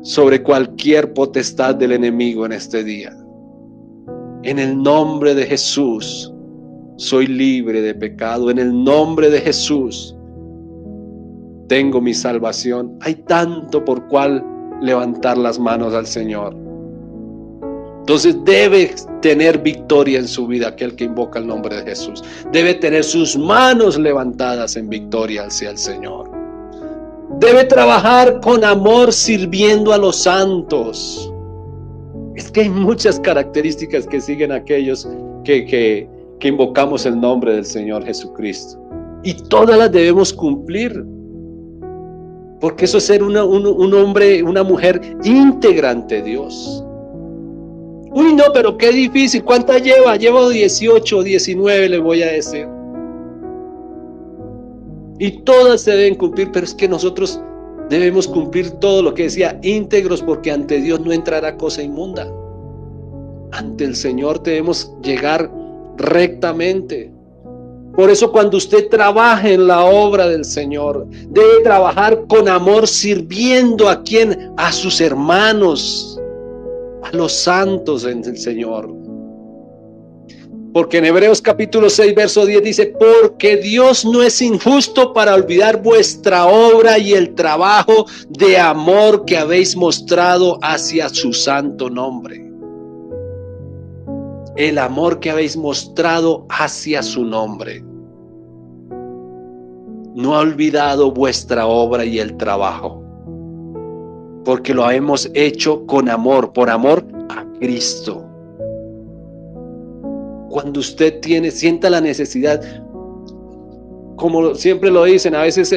sobre cualquier potestad del enemigo en este día. En el nombre de Jesús soy libre de pecado. En el nombre de Jesús tengo mi salvación. Hay tanto por cual levantar las manos al Señor. Entonces debe tener victoria en su vida aquel que invoca el nombre de Jesús. Debe tener sus manos levantadas en victoria hacia el Señor. Debe trabajar con amor sirviendo a los santos. Es que hay muchas características que siguen aquellos que invocamos el nombre del Señor Jesucristo. Y todas las debemos cumplir. Porque eso es ser un hombre, una mujer íntegra ante Dios. Uy, no, pero qué difícil. ¿Cuántas lleva? Llevo 18 o 19, le voy a decir. Y todas se deben cumplir, pero es que nosotros debemos cumplir todo lo que decía, íntegros, porque ante Dios no entrará cosa inmunda. Ante el Señor debemos llegar rectamente. Por eso cuando usted trabaje en la obra del Señor, debe trabajar con amor, sirviendo ¿a quién? A sus hermanos, a los santos en el Señor. Porque en Hebreos capítulo 6 verso 10 dice: porque Dios no es injusto para olvidar vuestra obra y el trabajo de amor que habéis mostrado hacia su santo nombre. El amor que habéis mostrado hacia su nombre. No ha olvidado vuestra obra y el trabajo, porque lo hemos hecho con amor, por amor a Cristo. Cuando usted sienta la necesidad, como siempre lo dicen, a veces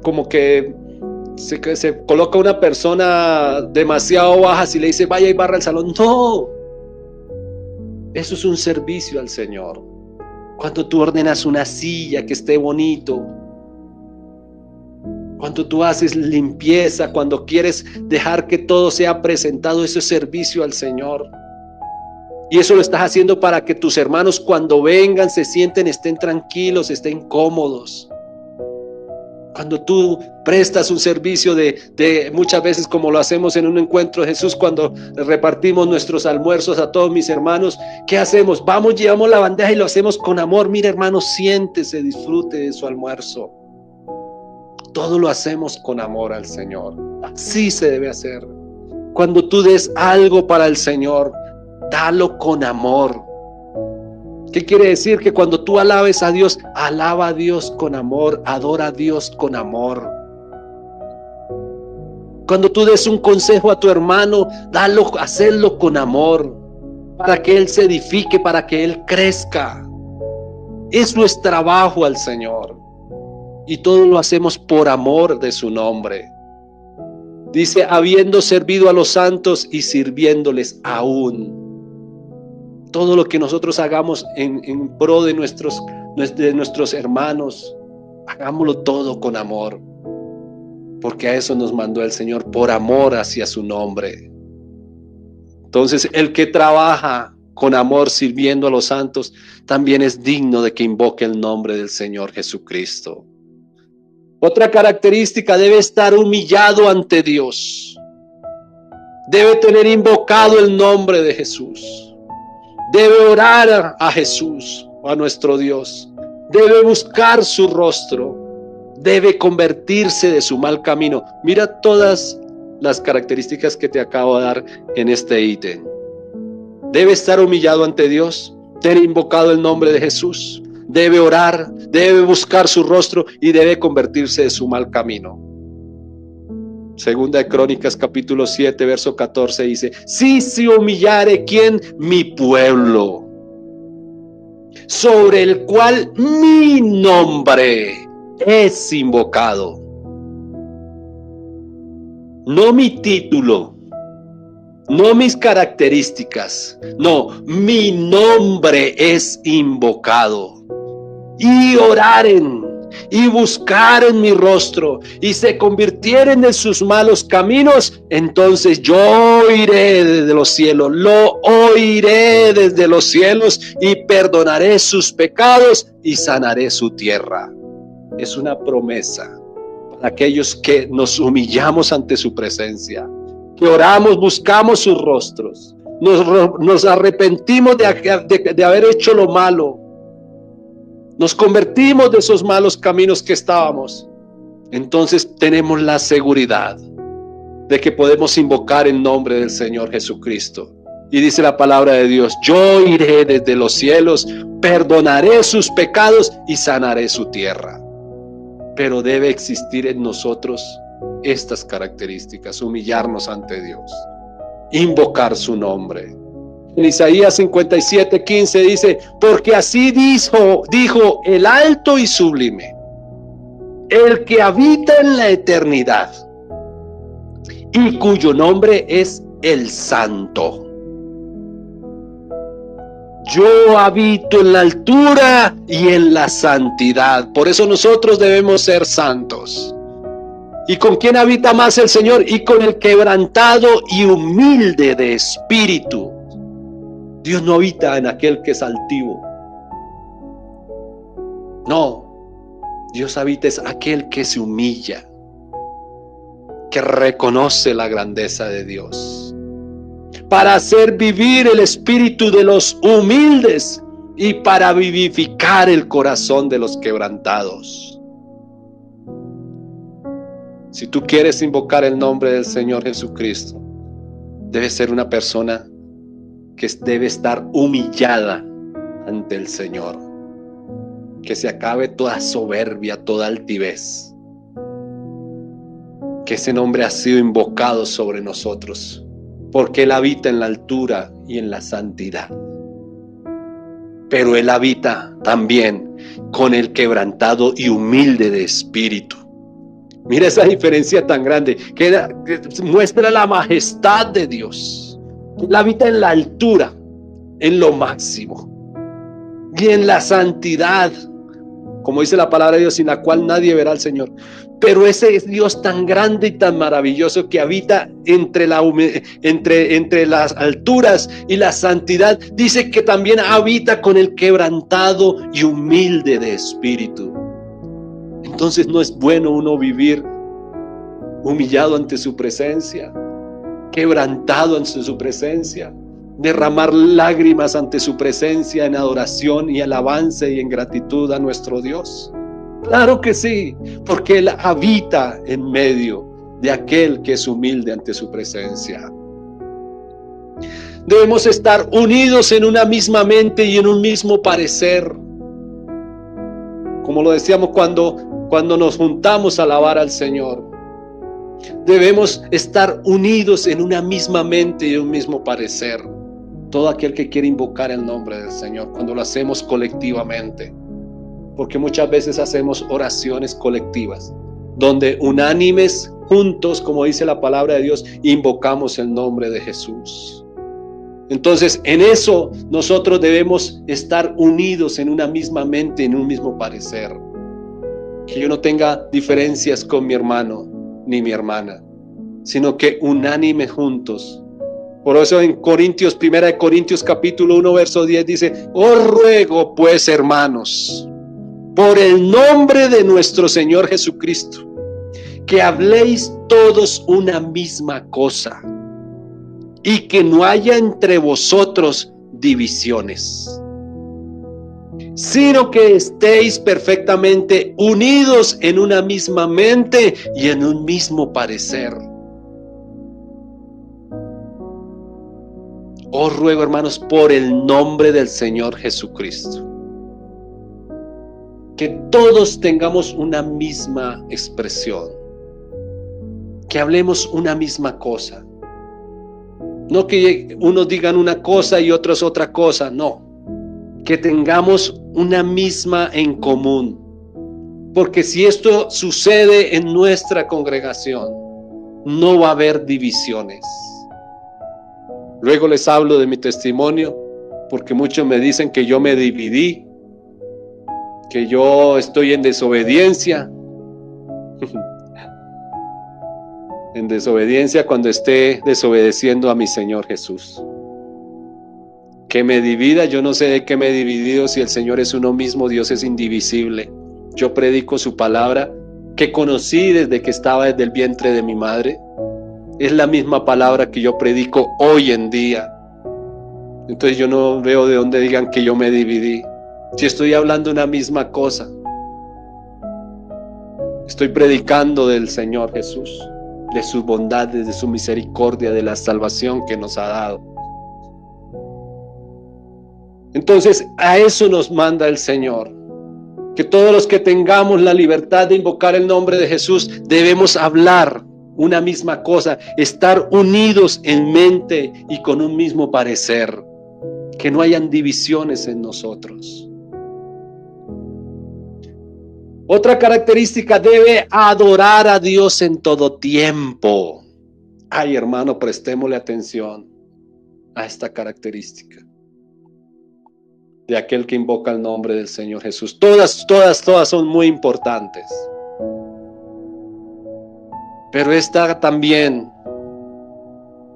como que se coloca una persona demasiado baja, si le dice vaya y barra el salón. No, eso es un servicio al Señor. Cuando tú ordenas una silla que esté bonito, cuando tú haces limpieza, cuando quieres dejar que todo sea presentado, eso es servicio al Señor. Y eso lo estás haciendo para que tus hermanos cuando vengan se sienten, estén tranquilos, estén cómodos. Cuando tú prestas un servicio de muchas veces, como lo hacemos en un encuentro de Jesús, cuando repartimos nuestros almuerzos a todos mis hermanos, ¿qué hacemos? Vamos, llevamos la bandeja y lo hacemos con amor. Mira, hermano, siéntese, disfrute de su almuerzo. Todo lo hacemos con amor al Señor. Así se debe hacer. Cuando tú des algo para el Señor, dalo con amor. ¿Qué quiere decir? Que cuando tú alabes a Dios, alaba a Dios con amor, adora a Dios con amor. Cuando tú des un consejo a tu hermano, hacelo con amor, para que él se edifique, para que él crezca. Eso es trabajo al Señor. Y todo lo hacemos por amor de su nombre. Dice, habiendo servido a los santos y sirviéndoles aún. Todo lo que nosotros hagamos en pro de nuestros hermanos, hagámoslo todo con amor, porque a eso nos mandó el Señor, por amor hacia su nombre. Entonces, el que trabaja con amor sirviendo a los santos, también es digno de que invoque el nombre del Señor Jesucristo. Otra característica, debe estar humillado ante Dios. Debe tener invocado el nombre de Jesús. Debe orar a Jesús, a nuestro Dios. Debe buscar su rostro. Debe convertirse de su mal camino. Mira todas las características que te acabo de dar en este ítem. Debe estar humillado ante Dios. Tener invocado el nombre de Jesús. Debe orar. Debe buscar su rostro y debe convertirse de su mal camino. Segunda de Crónicas capítulo 7 verso 14 dice: si se humillare, ¿quién? Mi pueblo, sobre el cual mi nombre es invocado. No mi título, no mis características, no, mi nombre es invocado. Y oraren y buscaren mi rostro y se convirtieren en sus malos caminos, entonces yo oiré desde los cielos, lo oiré desde los cielos y perdonaré sus pecados y sanaré su tierra. Es una promesa para aquellos que nos humillamos ante su presencia, que oramos, buscamos sus rostros, nos arrepentimos de haber hecho lo malo, nos convertimos de esos malos caminos que estábamos, entonces tenemos la seguridad de que podemos invocar el nombre del Señor Jesucristo. Y dice la palabra de Dios: yo iré desde los cielos, perdonaré sus pecados y sanaré su tierra. Pero debe existir en nosotros estas características: humillarnos ante Dios, invocar su nombre. En Isaías 57:15 dice: porque así dijo el alto y sublime, el que habita en la eternidad y cuyo nombre es el Santo. Yo habito en la altura y en la santidad. Por eso nosotros debemos ser santos. ¿Y con quién habita más el Señor? Y con el quebrantado y humilde de espíritu. Dios no habita en aquel que es altivo. No, Dios habita es aquel que se humilla, que reconoce la grandeza de Dios, para hacer vivir el espíritu de los humildes y para vivificar el corazón de los quebrantados. Si tú quieres invocar el nombre del Señor Jesucristo, debes ser una persona que debe estar humillada ante el Señor, que se acabe toda soberbia, toda altivez, que ese nombre ha sido invocado sobre nosotros, porque Él habita en la altura y en la santidad. Pero Él habita también con el quebrantado y humilde de espíritu. Mira esa diferencia tan grande, que muestra la majestad de Dios. Él habita en la altura, en lo máximo, y en la santidad, como dice la palabra de Dios, sin la cual nadie verá al Señor. Pero ese es Dios tan grande y tan maravilloso que habita entre las alturas y la santidad. Dice que también habita con el quebrantado y humilde de espíritu. Entonces no es bueno uno vivir humillado ante su presencia, quebrantado ante su presencia, derramar lágrimas ante su presencia en adoración y alabanza y en gratitud a nuestro Dios. Claro que sí, porque Él habita en medio de aquel que es humilde ante su presencia. Debemos estar unidos en una misma mente y en un mismo parecer. Como lo decíamos cuando nos juntamos a alabar al Señor. Debemos estar unidos en una misma mente y un mismo parecer. Todo aquel que quiere invocar el nombre del Señor, cuando lo hacemos colectivamente. Porque muchas veces hacemos oraciones colectivas, donde unánimes, juntos, como dice la palabra de Dios, invocamos el nombre de Jesús. Entonces, en eso nosotros debemos estar unidos en una misma mente, en un mismo parecer. Que yo no tenga diferencias con mi hermano ni mi hermana, sino que unánime juntos. Por eso en 1 Corintios capítulo 1 verso 10 dice: os ruego pues, hermanos, por el nombre de nuestro Señor Jesucristo, que habléis todos una misma cosa y que no haya entre vosotros divisiones, sino que estéis perfectamente unidos en una misma mente y en un mismo parecer. Os ruego, hermanos, por el nombre del Señor Jesucristo, que todos tengamos una misma expresión, que hablemos una misma cosa, no que unos digan una cosa y otros otra cosa, no, que tengamos una misma en común, porque si esto sucede en nuestra congregación, no va a haber divisiones. Luego les hablo de mi testimonio, porque muchos me dicen que yo me dividí, que yo estoy en desobediencia. En desobediencia cuando esté desobedeciendo a mi Señor Jesús. Que me divida, yo no sé de qué me he dividido, si el Señor es uno mismo, Dios es indivisible. Yo predico su palabra que conocí desde que estaba desde el vientre de mi madre. Es la misma palabra que yo predico hoy en día. Entonces yo no veo de dónde digan que yo me dividí. Si estoy hablando una misma cosa, estoy predicando del Señor Jesús, de sus bondades, de su misericordia, de la salvación que nos ha dado. Entonces a eso nos manda el Señor, que todos los que tengamos la libertad de invocar el nombre de Jesús debemos hablar una misma cosa, estar unidos en mente y con un mismo parecer, que no hayan divisiones en nosotros. Otra característica: debe adorar a Dios en todo tiempo. Ay, hermano, prestémosle atención a esta característica de aquel que invoca el nombre del Señor Jesús. Todas son muy importantes. Pero esta también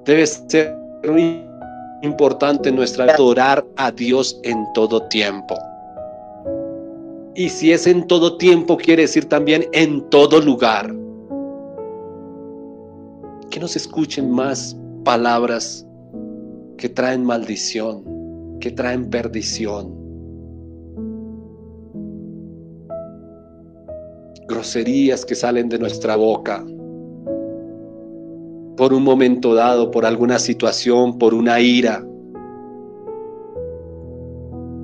debe ser muy importante en nuestra vida: adorar a Dios en todo tiempo. Y si es en todo tiempo, quiere decir también en todo lugar. Que no se escuchen más palabras que traen maldición, que traen perdición, groserías que salen de nuestra boca por un momento dado, por alguna situación, por una ira,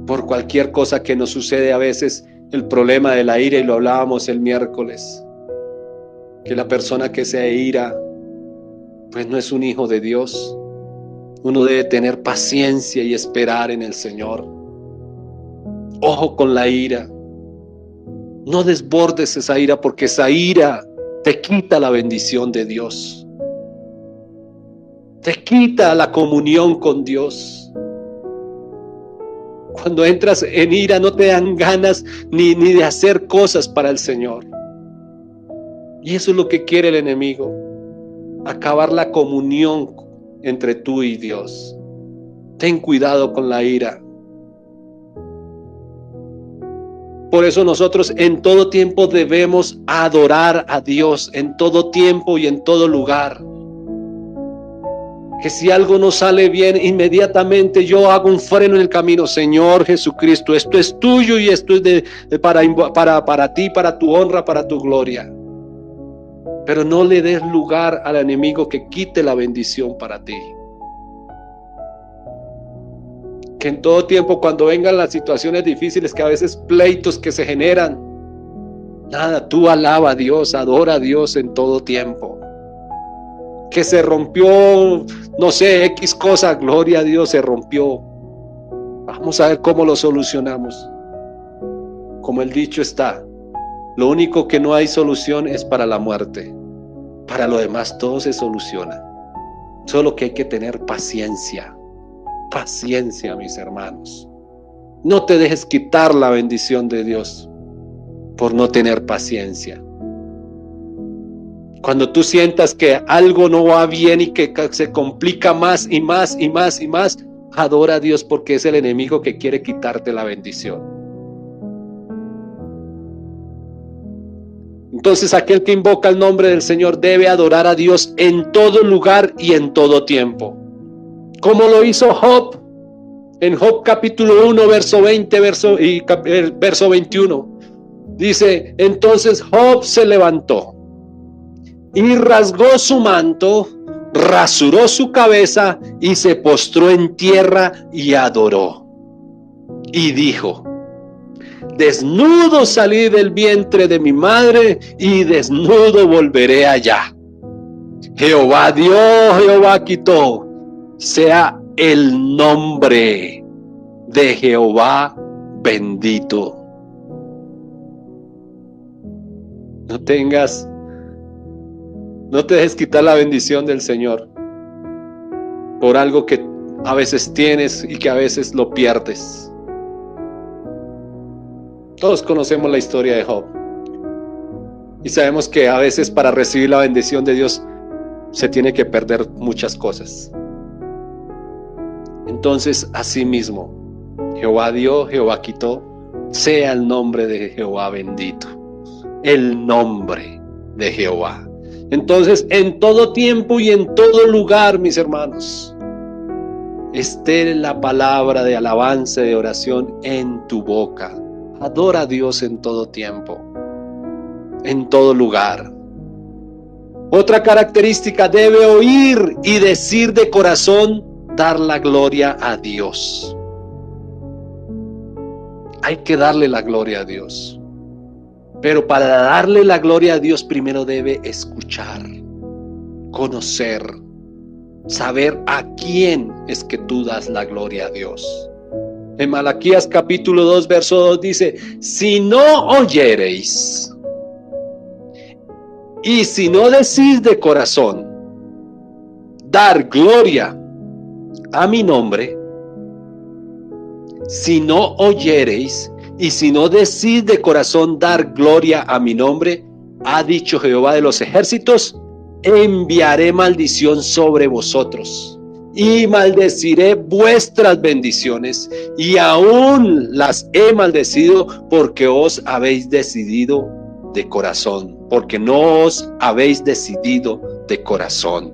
por cualquier cosa que nos sucede. A veces el problema de la ira, y lo hablábamos el miércoles, que la persona que se ira pues no es un hijo de Dios. Uno debe tener paciencia y esperar en el Señor. Ojo con la ira. No desbordes esa ira, porque esa ira te quita la bendición de Dios. Te quita la comunión con Dios. Cuando entras en ira no te dan ganas ni de hacer cosas para el Señor. Y eso es lo que quiere el enemigo: acabar la comunión entre tú y Dios. Ten cuidado con la ira. Por eso nosotros en todo tiempo debemos adorar a Dios, en todo tiempo y en todo lugar. Que si algo no sale bien, inmediatamente yo hago un freno en el camino. Señor Jesucristo, esto es tuyo y esto es para ti, para tu honra, para tu gloria. Pero no le des lugar al enemigo que quite la bendición para ti. Que en todo tiempo, cuando vengan las situaciones difíciles, que a veces pleitos que se generan, nada, tú alaba a Dios, adora a Dios en todo tiempo. Que se rompió, no sé, X cosa, gloria a Dios, se rompió. Vamos a ver cómo lo solucionamos. Como el dicho está, lo único que no hay solución es para la muerte. Para lo demás todo se soluciona. Solo que hay que tener paciencia. Paciencia, mis hermanos. No te dejes quitar la bendición de Dios por no tener paciencia. Cuando tú sientas que algo no va bien y que se complica más y más y más y más, adora a Dios, porque es el enemigo que quiere quitarte la bendición. Entonces aquel que invoca el nombre del Señor debe adorar a Dios en todo lugar y en todo tiempo. Como lo hizo Job en Job capítulo 1, verso 20, verso 21. Dice: entonces Job se levantó y rasgó su manto, rasuró su cabeza y se postró en tierra y adoró. Y dijo: desnudo salí del vientre de mi madre y desnudo volveré allá. Jehová dio, Jehová quitó. Sea el nombre de Jehová bendito. No te dejes quitar la bendición del Señor por algo que a veces tienes y que a veces lo pierdes. Todos conocemos la historia de Job y sabemos que a veces para recibir la bendición de Dios se tiene que perder muchas cosas. Entonces, así mismo, Jehová dio, Jehová quitó. Sea el nombre de Jehová bendito. El nombre de Jehová. Entonces, en todo tiempo y en todo lugar, mis hermanos, esté la palabra de alabanza y de oración en tu boca. Adora a Dios en todo tiempo, en todo lugar. Otra característica: debe oír y decir de corazón, dar la gloria a Dios. Hay que darle la gloria a Dios. Pero para darle la gloria a Dios, primero debe escuchar, conocer, saber a quién es que tú das la gloria a Dios. En Malaquías capítulo 2, verso 2 dice: si no oyereis y si no decís de corazón, dar gloria a mi nombre, si no oyereis y si no decís de corazón, dar gloria a mi nombre, ha dicho Jehová de los ejércitos, enviaré maldición sobre vosotros y maldeciré vuestras bendiciones, y aún las he maldecido porque os habéis decidido de corazón, porque no os habéis decidido de corazón.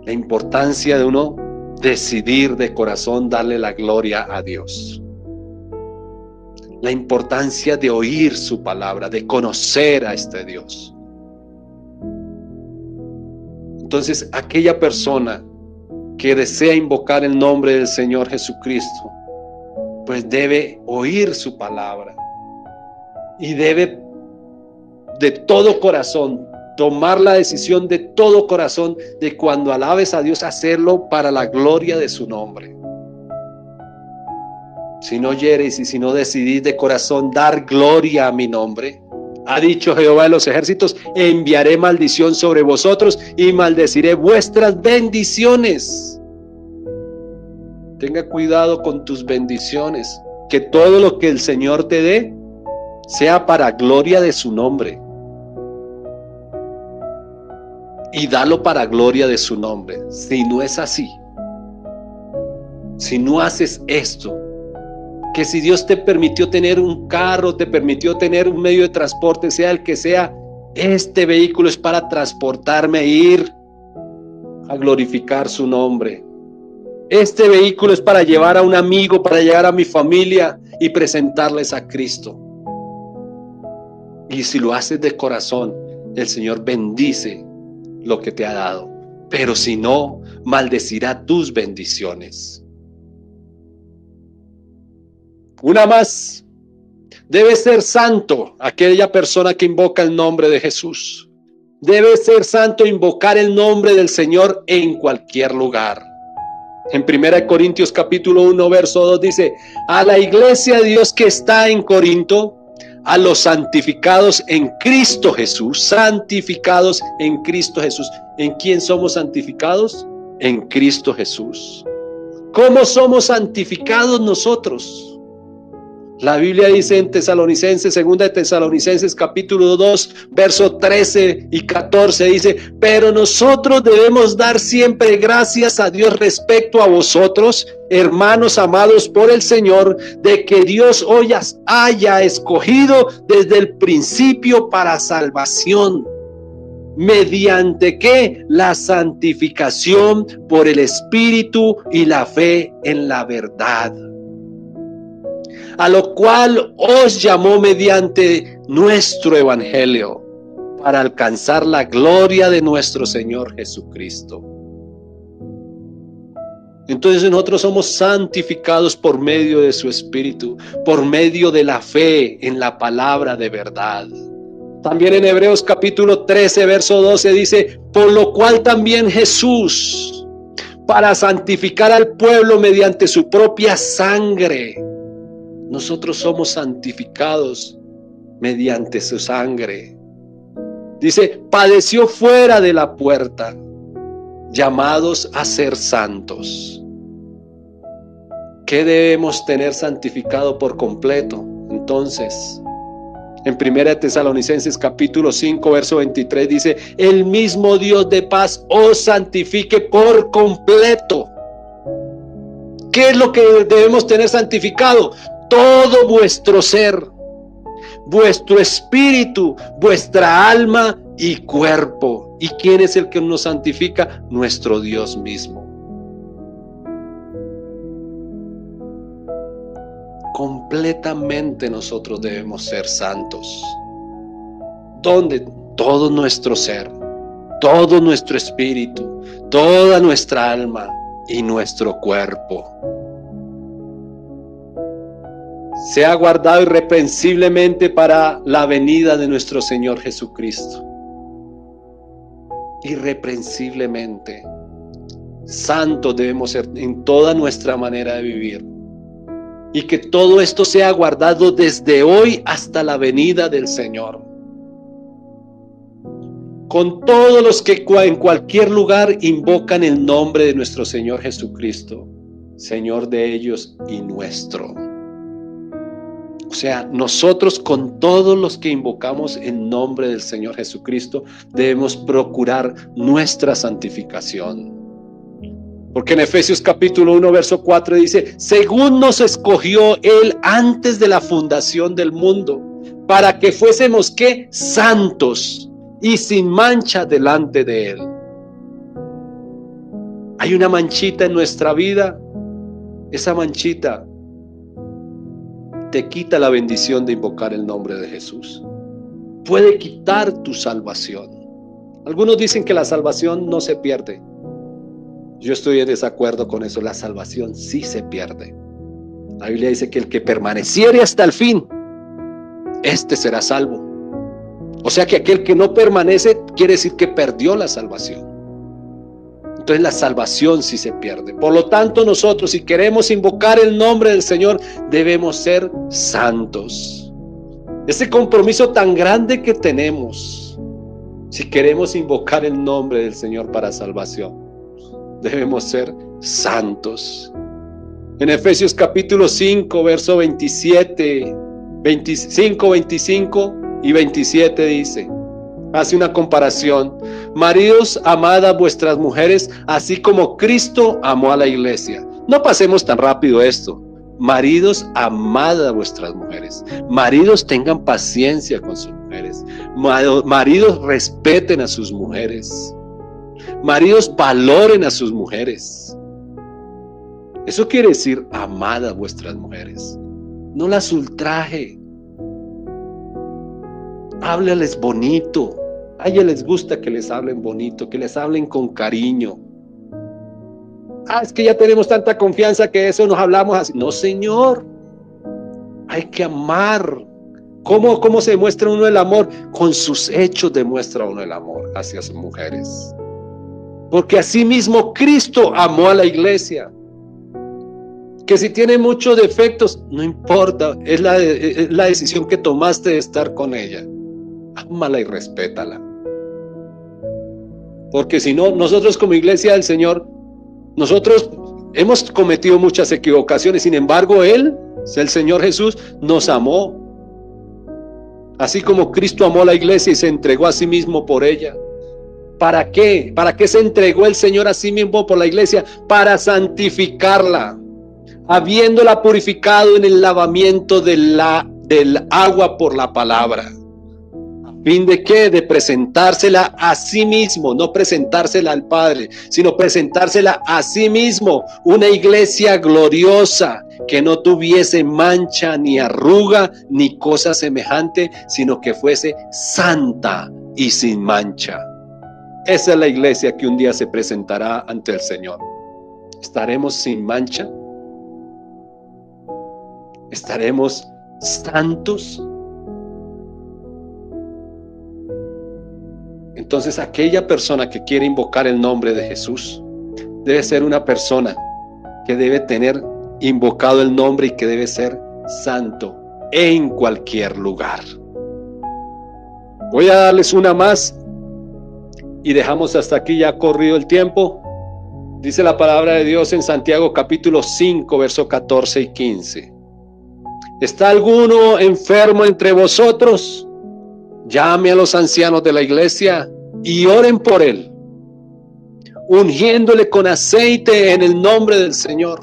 La importancia de uno decidir de corazón darle la gloria a Dios. La importancia de oír su palabra, de conocer a este Dios. Entonces, aquella persona que desea invocar el nombre del Señor Jesucristo, pues debe oír su palabra y debe de todo corazón tomar la decisión de todo corazón de cuando alabes a Dios, hacerlo para la gloria de su nombre. Si no oyereis y si no decidís de corazón dar gloria a mi nombre, ha dicho Jehová de los ejércitos, enviaré maldición sobre vosotros y maldeciré vuestras bendiciones. Tenga cuidado con tus bendiciones, que todo lo que el Señor te dé sea para gloria de su nombre. Y dalo para gloria de su nombre. Si no es así, si no haces esto, que si Dios te permitió tener un carro, te permitió tener un medio de transporte, sea el que sea, este vehículo es para transportarme e ir a glorificar su nombre. Este vehículo es para llevar a un amigo, para llegar a mi familia y presentarles a Cristo. Y si lo haces de corazón, el Señor bendice lo que te ha dado, pero si no, maldecirá tus bendiciones. Una más: debe ser santo aquella persona que invoca el nombre de Jesús. Debe ser santo, invocar el nombre del Señor en cualquier lugar. En 1 Corintios capítulo 1 verso 2 dice: a la iglesia de Dios que está en Corinto, a los santificados en Cristo Jesús, santificados en Cristo Jesús. ¿En quién somos santificados? En Cristo Jesús. ¿Cómo somos santificados nosotros? La Biblia dice en Tesalonicenses, 2 de Tesalonicenses capítulo 2, verso 13 y 14, dice: pero nosotros debemos dar siempre gracias a Dios respecto a vosotros, hermanos amados por el Señor, de que Dios hoy haya escogido desde el principio para salvación. ¿Mediante qué? La santificación por el Espíritu y la fe en la verdad, a lo cual os llamó mediante nuestro evangelio, para alcanzar la gloria de nuestro Señor Jesucristo. Entonces nosotros somos santificados por medio de su Espíritu, por medio de la fe en la palabra de verdad. También en Hebreos capítulo 13 verso 12 dice: por lo cual también Jesús, para santificar al pueblo mediante su propia sangre. Nosotros somos santificados mediante su sangre. Dice: padeció fuera de la puerta, llamados a ser santos. ¿Qué debemos tener santificado por completo? Entonces, en 1 Tesalonicenses capítulo 5 verso 23 dice: el mismo Dios de paz os santifique por completo. ¿Qué es lo que debemos tener santificado? Todo vuestro ser, vuestro espíritu, vuestra alma y cuerpo. ¿Y quién es el que nos santifica? Nuestro Dios mismo. completamente nosotros debemos ser santos. Donde todo nuestro ser, todo nuestro espíritu, toda nuestra alma y nuestro cuerpo sea guardado irreprensiblemente para la venida de nuestro Señor Jesucristo. Irreprensiblemente. Santos debemos ser en toda nuestra manera de vivir. Y que todo esto sea guardado desde hoy hasta la venida del Señor. Con todos los que en cualquier lugar invocan el nombre de nuestro Señor Jesucristo, Señor de ellos y nuestro. O sea, nosotros con todos los que invocamos el nombre del Señor Jesucristo debemos procurar nuestra santificación. Porque en Efesios capítulo 1 verso 4 dice: según nos escogió Él antes de la fundación del mundo, para que fuésemos ¿qué? Santos y sin mancha delante de Él. Hay una manchita en nuestra vida. Esa manchita te quita la bendición de invocar el nombre de Jesús. Puede quitar tu salvación. Algunos dicen que la salvación no se pierde. Yo estoy en desacuerdo con eso. La salvación sí se pierde. La Biblia dice que el que permaneciere hasta el fin, este será salvo. O sea que aquel que no permanece quiere decir que perdió la salvación. Entonces la salvación sí se pierde. Por lo tanto, nosotros, si queremos invocar el nombre del Señor, debemos ser santos. Ese compromiso tan grande que tenemos, si queremos invocar el nombre del Señor para salvación, debemos ser santos. En Efesios capítulo 5, verso 27, 25 y 27 dice, hace una comparación: maridos, amad a vuestras mujeres, así como Cristo amó a la iglesia. No pasemos tan rápido esto. Maridos, amad a vuestras mujeres. Maridos, tengan paciencia con sus mujeres. Maridos, respeten a sus mujeres. Maridos, valoren a sus mujeres. Eso quiere decir amad a vuestras mujeres. No las ultraje. Háblales bonito. A ellas les gusta que les hablen bonito, que les hablen con cariño. Es que ya tenemos tanta confianza que eso nos hablamos así. No, Señor. Hay que amar. ¿Cómo se demuestra uno el amor? Con sus hechos demuestra uno el amor hacia sus mujeres. Porque así mismo Cristo amó a la iglesia. Que si tiene muchos defectos, no importa. Es la decisión que tomaste de estar con ella. Ámala y respétala. Porque si no, nosotros como iglesia del Señor, nosotros hemos cometido muchas equivocaciones. Sin embargo, Él, el Señor Jesús, nos amó. Así como Cristo amó a la iglesia y se entregó a sí mismo por ella. ¿Para qué? ¿Para qué se entregó el Señor a sí mismo por la iglesia? Para santificarla, habiéndola purificado en el lavamiento del agua por la palabra. ¿Fin de qué? De presentársela a sí mismo, no presentársela al Padre, sino presentársela a sí mismo, una iglesia gloriosa, que no tuviese mancha, ni arruga, ni cosa semejante, sino que fuese santa y sin mancha. Esa es la iglesia que un día se presentará ante el Señor. ¿Estaremos sin mancha? ¿Estaremos santos? Entonces, aquella persona que quiere invocar el nombre de Jesús debe ser una persona que debe tener invocado el nombre y que debe ser santo en cualquier lugar. Voy a darles una más y dejamos hasta aquí, ya corrido el tiempo. Dice la palabra de Dios en Santiago capítulo 5, versos 14 y 15. ¿Está alguno enfermo entre vosotros? Llame a los ancianos de la iglesia y oren por él, ungiéndole con aceite en el nombre del Señor.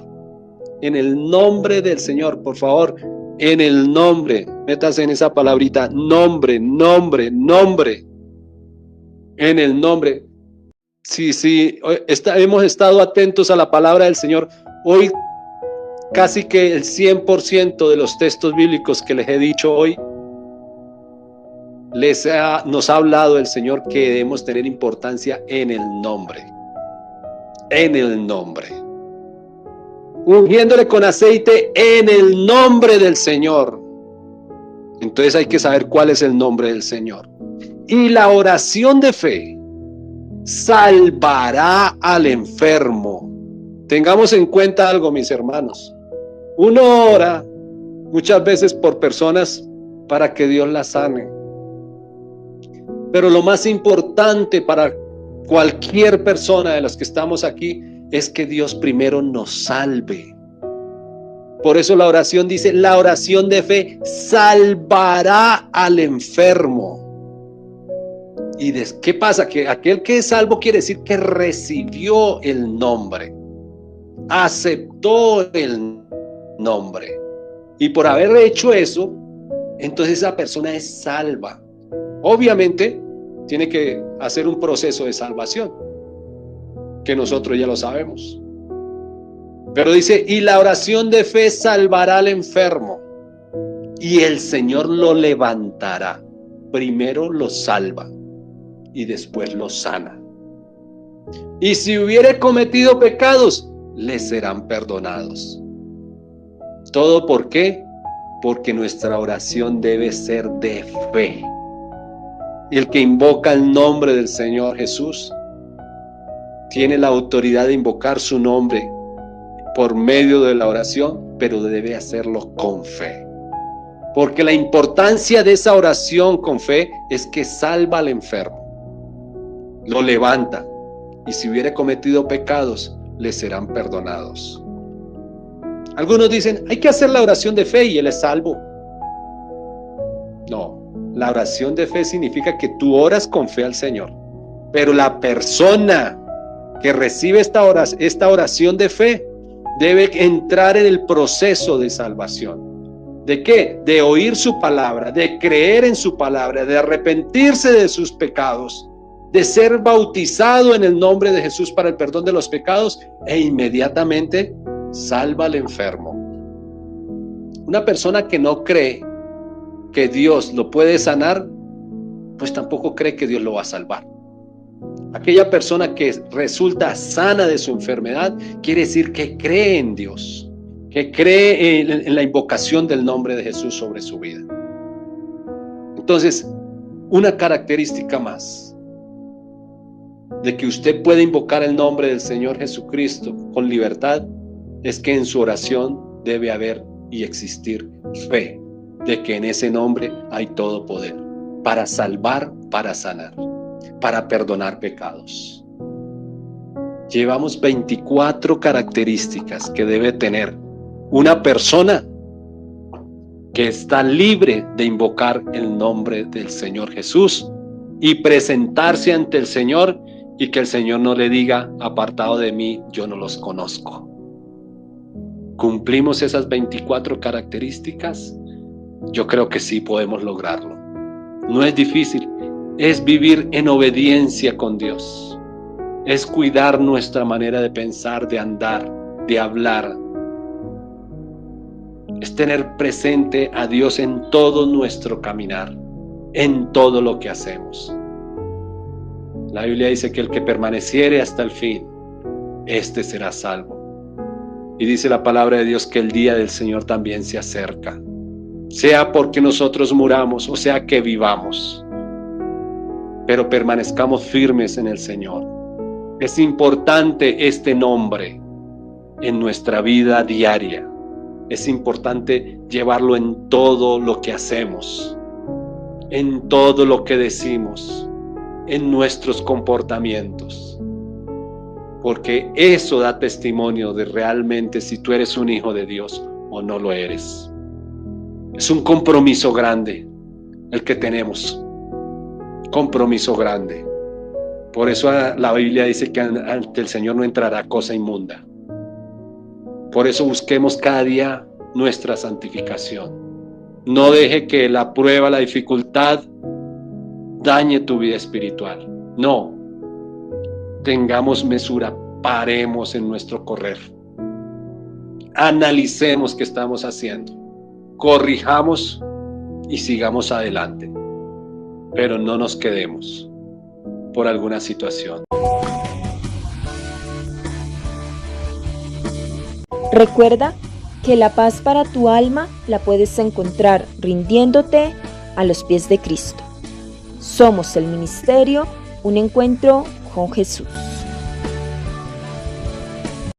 En el nombre del Señor, por favor, en el nombre. Métase en esa palabrita, nombre, nombre, nombre. En el nombre. Sí, hemos estado atentos a la palabra del Señor. Hoy casi que el 100% de los textos bíblicos que les he dicho hoy, nos ha hablado el Señor que debemos tener importancia en el nombre. En el nombre. Ungiéndole con aceite en el nombre del Señor. Entonces hay que saber cuál es el nombre del Señor. Y la oración de fe salvará al enfermo. Tengamos en cuenta algo, mis hermanos. Uno ora muchas veces por personas para que Dios las sane. Pero lo más importante para cualquier persona de las que estamos aquí es que Dios primero nos salve. Por eso la oración dice, la oración de fe salvará al enfermo. ¿Y qué pasa? Que aquel que es salvo quiere decir que recibió el nombre, aceptó el nombre. Y por haber hecho eso, entonces esa persona es salva. Obviamente, tiene que hacer un proceso de salvación, que nosotros ya lo sabemos. Pero dice, y la oración de fe salvará al enfermo, y el Señor lo levantará. Primero lo salva, y después lo sana. Y si hubiere cometido pecados, le serán perdonados. ¿Todo por qué? Porque nuestra oración debe ser de fe. El que invoca el nombre del Señor Jesús tiene la autoridad de invocar su nombre por medio de la oración, pero debe hacerlo con fe. Porque la importancia de esa oración con fe es que salva al enfermo, lo levanta, y si hubiera cometido pecados, le serán perdonados. Algunos dicen, hay que hacer la oración de fe y él es salvo. No. La oración de fe significa que tú oras con fe al Señor, pero la persona que recibe esta oración de fe debe entrar en el proceso de salvación. ¿De qué? De oír su palabra, de creer en su palabra, de arrepentirse de sus pecados, de ser bautizado en el nombre de Jesús para el perdón de los pecados, e inmediatamente salva al enfermo. Una persona que no cree que Dios lo puede sanar, pues tampoco cree que Dios lo va a salvar. Aquella persona que resulta sana de su enfermedad, quiere decir que cree en Dios, que cree en la invocación del nombre de Jesús sobre su vida. Entonces, una característica más de que usted puede invocar el nombre del Señor Jesucristo con libertad, es que en su oración debe haber y existir fe, de que en ese nombre hay todo poder, para salvar, para sanar, para perdonar pecados. Llevamos 24 características que debe tener una persona que está libre de invocar el nombre del Señor Jesús y presentarse ante el Señor, y que el Señor no le diga, apartado de mí, yo no los conozco. ¿Cumplimos esas 24 características? Yo creo que sí podemos lograrlo. No es difícil, es vivir en obediencia con Dios. Es cuidar nuestra manera de pensar, de andar, de hablar. Es tener presente a Dios en todo nuestro caminar, en todo lo que hacemos. La Biblia dice que el que permaneciere hasta el fin, este será salvo. Y dice la palabra de Dios que el día del Señor también se acerca. Sea porque nosotros muramos o sea que vivamos, pero permanezcamos firmes en el Señor. Es importante este nombre en nuestra vida diaria. Es importante llevarlo en todo lo que hacemos, en todo lo que decimos, en nuestros comportamientos, porque eso da testimonio de realmente si tú eres un hijo de Dios o no lo eres. Es un compromiso grande el que tenemos, compromiso grande. Por eso la Biblia dice que ante el Señor no entrará cosa inmunda. Por eso busquemos cada día nuestra santificación. No deje que la prueba, la dificultad dañe tu vida espiritual. No, tengamos mesura, paremos en nuestro correr. analicemos qué estamos haciendo, corrijamos y sigamos adelante, pero no nos quedemos por alguna situación. Recuerda que la paz para tu alma la puedes encontrar rindiéndote a los pies de Cristo. Somos el ministerio, un encuentro con Jesús.